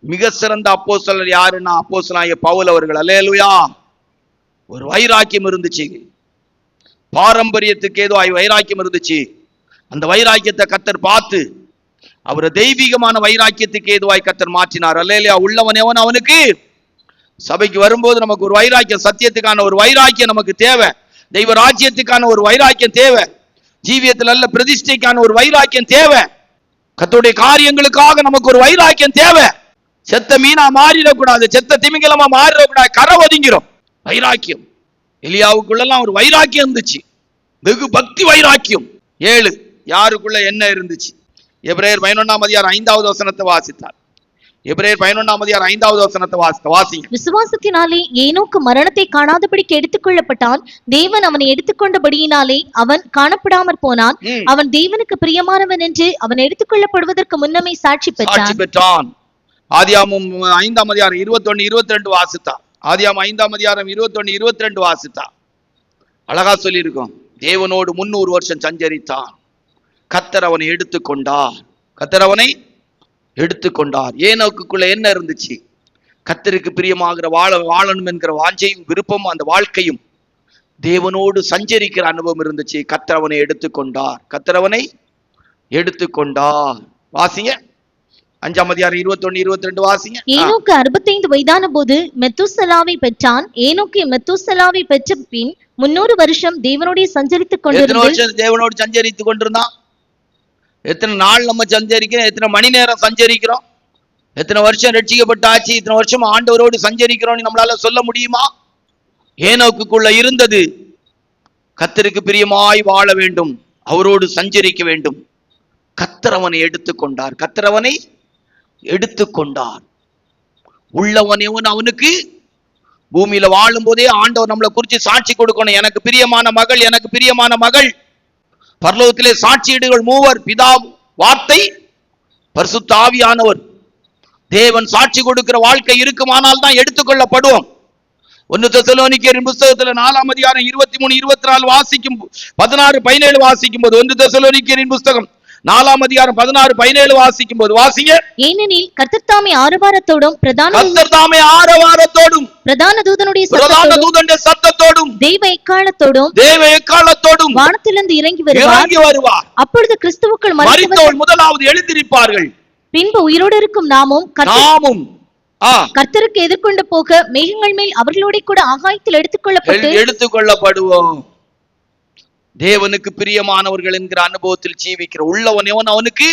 S1: மிக சிறந்த அப்போஸ்தலர் யாருன்னா அப்போஸ்தலனாகிய பவுல் அவர்கள். அல்லேலூயா. ஒரு வைராக்கியம் இருந்துச்சு, பாரம்பரியத்துக்கு ஏதோ வைராக்கியம் இருந்துச்சு. அந்த வைராக்கியத்தை கர்த்தர் பார்த்து அவரை தெய்வீகமான வைராக்கியத்துக்கு ஏதுவாய் கர்த்தர் மாற்றினார். அல்லேலூயா. உள்ளவன் எவன் அவனுக்கு. சபைக்கு வரும்போது நமக்கு ஒரு வைராக்கியம், சத்தியத்துக்கான ஒரு வைராக்கியம் நமக்கு தேவை. தெய்வ ராஜ்யத்துக்கான ஒரு வைராக்கியம் தேவை. ஜீவியத்தில் அல்ல பிரதிஷ்டைக்கான ஒரு வைராக்கியம் தேவை. கர்த்தருடைய காரியங்களுக்காக நமக்கு ஒரு வைராக்கியம் தேவை. செத்த மீனா மாறிடக்கூடாது, செத்த திமிங்கலமா மாறிடக்கூடாது, கரை ஒதுங்கிறோம். வைராக்கியம் எலியாவுக்குள்ளெல்லாம் ஒரு வைராக்கியம் இருந்துச்சு, வெகு பக்தி வைராக்கியம். 7 யாருக்குள்ள என்ன இருந்துச்சு? எபிரேயர் 11:5 வசனத்தை வாசித்தார். எபிரேயர் 11:5 வசனத்தை வாசிங்க.
S2: விசுவாசத்தினாலே ஏனோக்கு மரணத்தை காணாதபடிக்கு எடுத்துக் கொள்ளப்பட்டான். தேவன் அவனை எடுத்துக்கொண்டபடியினாலே அவன் காணப்படாமற் போனான். அவன் தேவனுக்கு பிரியமானவன் என்று அவன் எடுத்துக்கொள்ளப்படுவதற்கு முன்னமே சாட்சி பெற்றான்.
S1: ஆதியாகமம் 5:21-22 வாசித்தா. ஆதியாகமம் 5:21-22 வாசித்தா. அழகா சொல்லி இருக்கோம். தேவனோடு 300 வருஷம் சஞ்சரித்தான். கர்த்தர் அவனை எடுத்துக்கொண்டார். கர்த்தர் அவனை எடுத்துக்கொண்டார். ஏனோக்குள்ள என்ன இருந்துச்சு? கர்த்தருக்கு பிரியமாகிற வாழணும் என்கிற வாஞ்சையும் விருப்பம், அந்த வாழ்க்கையும் தேவனோடு சஞ்சரிக்கிற அனுபவம் இருந்துச்சு. கர்த்தர் அவனை எடுத்துக்கொண்டார். கர்த்தர் அவனை எடுத்துக்கொண்டார். வாசிங்க. 5:21-22 வாசிங்க.
S2: ஏனோக்கு 65 வயதான போது மெத்தூசலாவை பெற்றான். ஏனோக்கு மெத்தூசலாவை பெற்ற பின் 300 வருஷம் தேவனோடு சஞ்சரித்துக் கொண்டிருந்தான்.
S1: தேவனோடு சஞ்சரித்துக் கொண்டிருந்தான். எத்தனை நாள் நம்ம சஞ்சரிக்கிறோம், எத்தனை மணி நேரம் சஞ்சரிக்கிறோம், எத்தனை வருஷம் ரட்சிக்கப்பட்டாச்சு, இத்தனை வருஷம் ஆண்டவரோடு சஞ்சரிக்கிறோம் நம்மளால சொல்ல முடியுமா? ஏனோக்குள்ள இருந்தது கர்த்தருக்கு பிரியமாய் வாழ வேண்டும், அவரோடு சஞ்சரிக்க வேண்டும். கர்த்தர் அவனை எடுத்துக்கொண்டார். கர்த்தர் அவனை எடுத்துக்கொண்டார். உள்ளவன் அவனுக்கு. பூமியில வாழும் போதே ஆண்டவர் நம்மளை குறித்து சாட்சி கொடுக்கணும். எனக்கு பிரியமான மகள், எனக்கு பிரியமான மகள். பரலோகத்திலே சாட்சியிடுகள் 3: பிதா, வார்த்தை, பரிசுத்த ஆவியானவர். தேவன் சாட்சி கொடுக்கிற வாழ்க்கை இருக்குமானால் தான் எடுத்துக்கொள்ளப்படுவோம். 1 தெசலோனிக்கேயரின் புத்தகத்தில் 4:23-24 வாசிக்கும் 16-17 வாசிக்கும் போது 1 தெசலோனிக்கேயரின் புத்தகம் 4:16-17 வாசிக்கும் போது வாசிங்க.
S2: ஏனெனில் கர்த்தர் தாமே ஆரவாரத்தோடும் பிரதான தூதனுடைய
S1: சத்தத்தோடும்
S2: தெய்வ எக்காலத்தோடும் வானத்திலிருந்து இறங்கி வருவார்.
S1: அப்பொழுது கிறிஸ்துவுக்குள்
S2: மரித்தோர்
S1: முதலாவது எழுந்திருப்பார்கள்.
S2: பின்பு உயிரோடு இருக்கும் நாமும் கர்த்தருக்கு எதிர்கொண்டு போக மேகங்கள் மேல் அவர்களோட கூட ஆகாயத்தில் எடுத்துக்கொள்ளப்படுவோம்.
S1: தேவனுக்கு பிரியமானவர்கள் என்கிற அனுபவத்தில் ஜீவிக்கிற உள்ளவன் அவனுக்கு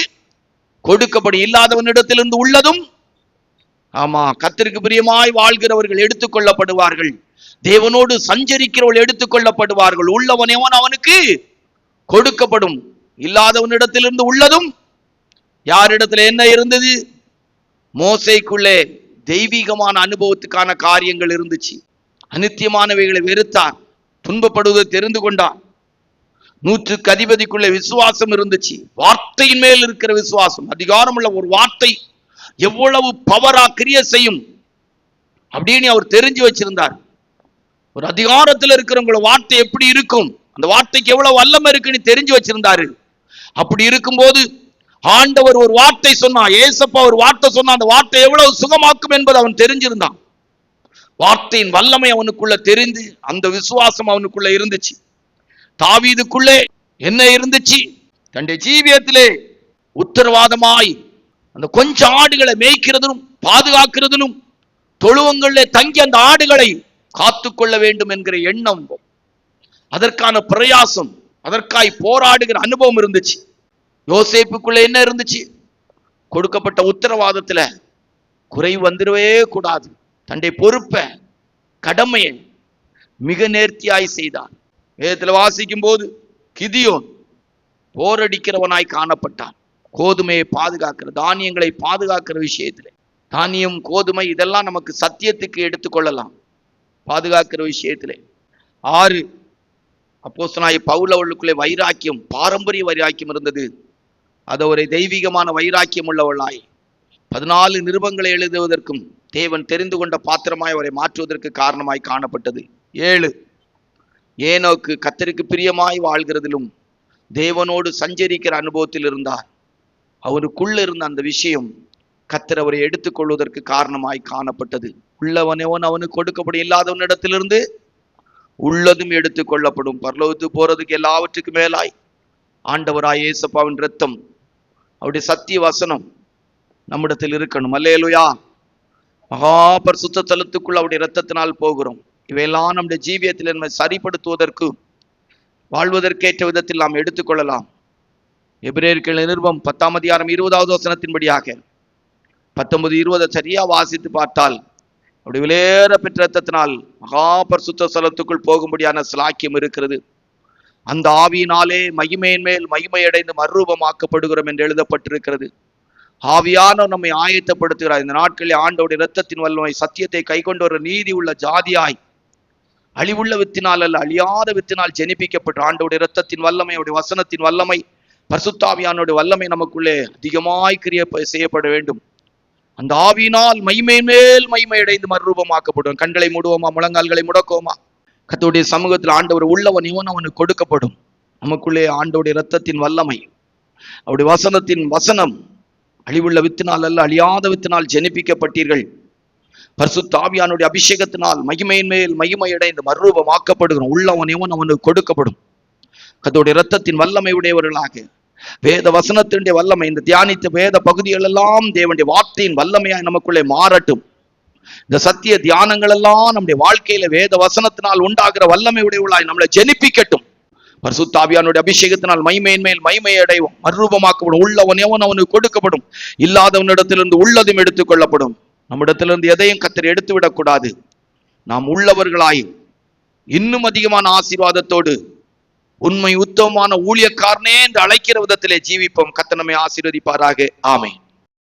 S1: கொடுக்கப்படும். இல்லாதவனிடத்திலிருந்து உள்ளதும் கர்த்தருக்கு பிரியமாய் வாழ்கிறவர்கள் எடுத்துக்கொள்ளப்படுவார்கள். தேவனோடு சஞ்சரிக்கிறவர்கள் எடுத்துக்கொள்ளப்படுவார்கள். உள்ளவன் அவனுக்கு கொடுக்கப்படும். இல்லாதவனிடத்திலிருந்து உள்ளதும் யாரிடத்துல என்ன இருந்தது? மோசேக்குள்ளே தெய்வீகமான அனுபவத்துக்கான காரியங்கள் இருந்துச்சு. அநித்தியமானவைகளை வெறுத்தார், துன்பப்படுவதை தெரிந்து கொண்டார். 100க்கு அதிபதிக்குள்ளே விசுவாசம் இருந்துச்சு. வார்த்தையின் மேல் இருக்கிற விசுவாசம், அதிகாரம் உள்ள ஒரு வார்த்தை எவ்வளவு பவரா கிரிய செய்யும் அப்படின்னு அவர் தெரிஞ்சு வச்சிருந்தார். ஒரு அதிகாரத்தில் இருக்கிறவங்களோட வார்த்தை எப்படி இருக்கும், அந்த வார்த்தைக்கு எவ்வளவு வல்லமை இருக்குன்னு தெரிஞ்சு வச்சிருந்தாரு. அப்படி இருக்கும்போது ஆண்டவர் ஒரு வார்த்தை சொன்னா, ஏசப்பா ஒரு வார்த்தை சொன்னா, அந்த வார்த்தை எவ்வளவு சுகமாக்கும் என்பது அவன் தெரிஞ்சிருந்தான். வார்த்தையின் வல்லமை அவனுக்குள்ள தெரிந்து அந்த விசுவாசம் அவனுக்குள்ள இருந்துச்சு. தாவீதுக்குள்ளே என்ன இருந்துச்சு? தன்னுடைய ஜீவியத்திலே உத்தரவாதமாய் அந்த கொஞ்சம் ஆடுகளை மேய்க்கிறதும் பாதுகாக்கிறதும் தொழுவங்களிலே தங்கி அந்த ஆடுகளை காத்துக்கொள்ள வேண்டும் என்கிற எண்ணம், அதற்கான பிரயாசம், அதற்காய் போராடுகிற அனுபவம் இருந்துச்சு. யோசேப்புக்குள்ள என்ன இருந்துச்சு? கொடுக்கப்பட்ட உத்தரவாதத்துல குறை வந்துடவே கூடாது. தன்னுடைய பொறுப்பை, கடமையை மிக நேர்த்தியாய் செய்தார். வேதத்துல வாசிக்கும் போது கிதியோன் போரடிக்கிறவனாய் காணப்பட்டான். கோதுமையை பாதுகாக்கிற, தானியங்களை பாதுகாக்கிற விஷயத்துல, தானியம் கோதுமை இதெல்லாம் நமக்கு சத்தியத்துக்கு எடுத்துக்கொள்ளலாம். பாதுகாக்கிற விஷயத்திலே 6 அப்போஸ்தலனாகிய பவுல் அவர்களுக்குள்ளே வைராக்கியம், பாரம்பரிய வைராக்கியம் இருந்தது. அது ஒரு தெய்வீகமான வைராக்கியம் உள்ளவளாய் 14 நிருபங்களை எழுதுவதற்கும் தேவன் தெரிந்து கொண்ட பாத்திரமாய் அவரை மாற்றுவதற்கு காரணமாய் காணப்பட்டது. 7 ஏனோக்கு கர்த்தருக்கு பிரியமாய் வாழ்கிறதிலும் தேவனோடு சஞ்சரிக்கிற அனுபவத்தில் இருந்தார். அவருக்குள்ள இருந்த அந்த விஷயம் கர்த்தர் அவரை எடுத்துக்கொள்வதற்கு காரணமாய் காணப்பட்டது. உள்ளவனவன் அவனுக்கு கொடுக்கப்படும், இல்லாதவனிடத்திலிருந்து உள்ளதும் எடுத்துக்கொள்ளப்படும். பரலோகத்துக்கு போறதுக்கு எல்லாவற்றுக்கும் மேலாய் ஆண்டவராய் இயேசுவின் இரத்தம், அவருடைய சத்திய வசனம் நம்மிடத்தில் இருக்கணும். அல்லேலூயா. மகா பரிசுத்த தலத்துக்குள் அவருடைய இரத்தத்தினால் போகிறோம். இவையெல்லாம் நம்முடைய ஜீவியத்தில் நம்மை சரிப்படுத்துவதற்கு, வாழ்வதற்கேற்ற விதத்தில் நாம் எடுத்துக்கொள்ளலாம். எபிரேயர்கள் நிருபம் 10ஆம் அதிகாரம் 20வது வசனத்தின்படியாக 19-20 சரியா வாசித்து பார்த்தால், அப்படி விலையேற பெற்ற இரத்தத்தினால் மகா பரிசுத்த ஸ்தலத்துக்குள் போகும்படியான சிலாக்கியம் இருக்கிறது. அந்த ஆவியினாலே மகிமையின் மேல் மகிமை அடைந்து மறுரூபமாக்கப்படுகிறோம் என்று எழுதப்பட்டிருக்கிறது. ஆவியானவர் நம்மை ஆயத்தப்படுத்துகிறார். இந்த நாட்களில் ஆண்டவருடைய இரத்தத்தின் வல்லமை சத்தியத்தை கைக்கொண்டு ஒரு நீதி உள்ள ஜாதியாய், அழிவுள்ள வித்தினால் அல்ல அழியாத வித்தினால் ஜெனிப்பிக்கப்பட்ட ஆண்டவருடைய இரத்தத்தின் வல்லமை, அவருடைய வசனத்தின் வல்லமை, பரிசுத்தாவியானுடைய வல்லமை நமக்குள்ளே அதிகமாய் கிரிய செய்யப்பட வேண்டும். அந்த ஆவியினால் மகிமையின் மேல் மகிமை அடைந்து மறுரூபமாக்கப்படும். கண்களை மூடுவோமா, முழங்கால்களை முடக்குவோமா? கர்த்தருடைய சமூகத்தில் ஆண்டவர் உள்ளவன் இவன் அவனுக்கு கொடுக்கப்படும். நமக்குள்ளே ஆண்டவருடைய இரத்தத்தின் வல்லமை, அவருடைய வசனத்தின் வசனம், அழிவுள்ள வித்தினால் அல்ல அழியாத வித்தினால் ஜெனிப்பிக்கப்பட்டீர்கள். பரிசுத்த ஆவியானுடைய அபிஷேகத்தினால் மகிமையின் மேல் மகிமை அடைந்து மறுரூபமாக்கப்படுகிறோம். உள்ளவன் இவன் அவனுக்கு கொடுக்கப்படும். கர்த்தருடைய இரத்தத்தின் வல்லமை உடையவர்களாக, வேத வசனத்தினுடைய வல்லமை, இந்த தியானித்த வேத பகுதிகள் எல்லாம் தேவனுடைய வார்த்தையின் வல்லமையாய் நமக்குள்ளே மாறட்டும். இந்த சத்திய தியானங்கள் எல்லாம் நம்முடைய வாழ்க்கையில வேத வசனத்தினால் உண்டாகிற வல்லமை உடையவர்களாய் நம்மளை ஜெனிப்பிக்கட்டும். பரிசுத்த ஆவியானுடைய அபிஷேகத்தினால் மகிமையின் மேல் மகிமை அடைவோம், மறுரூபமாக்கப்படும். உள்ளவன் எவன் அவனுக்கு கொடுக்கப்படும், இல்லாதவனிடத்திலிருந்து உள்ளதும் எடுத்துக்கொள்ளப்படும். நம்மிடத்திலிருந்து எதையும் கர்த்தர் எடுத்து விடக்கூடாது. நாம் உள்ளவர்களாய் இன்னும் அதிகமான ஆசீர்வாதத்தோடு உண்மை உத்தமமான ஊழியக்காரனே என்று அழைக்கிற விதத்திலே ஜீவிப்போம். கர்த்தர் நம்மை ஆசீர்வதிப்பாராக. ஆமென்.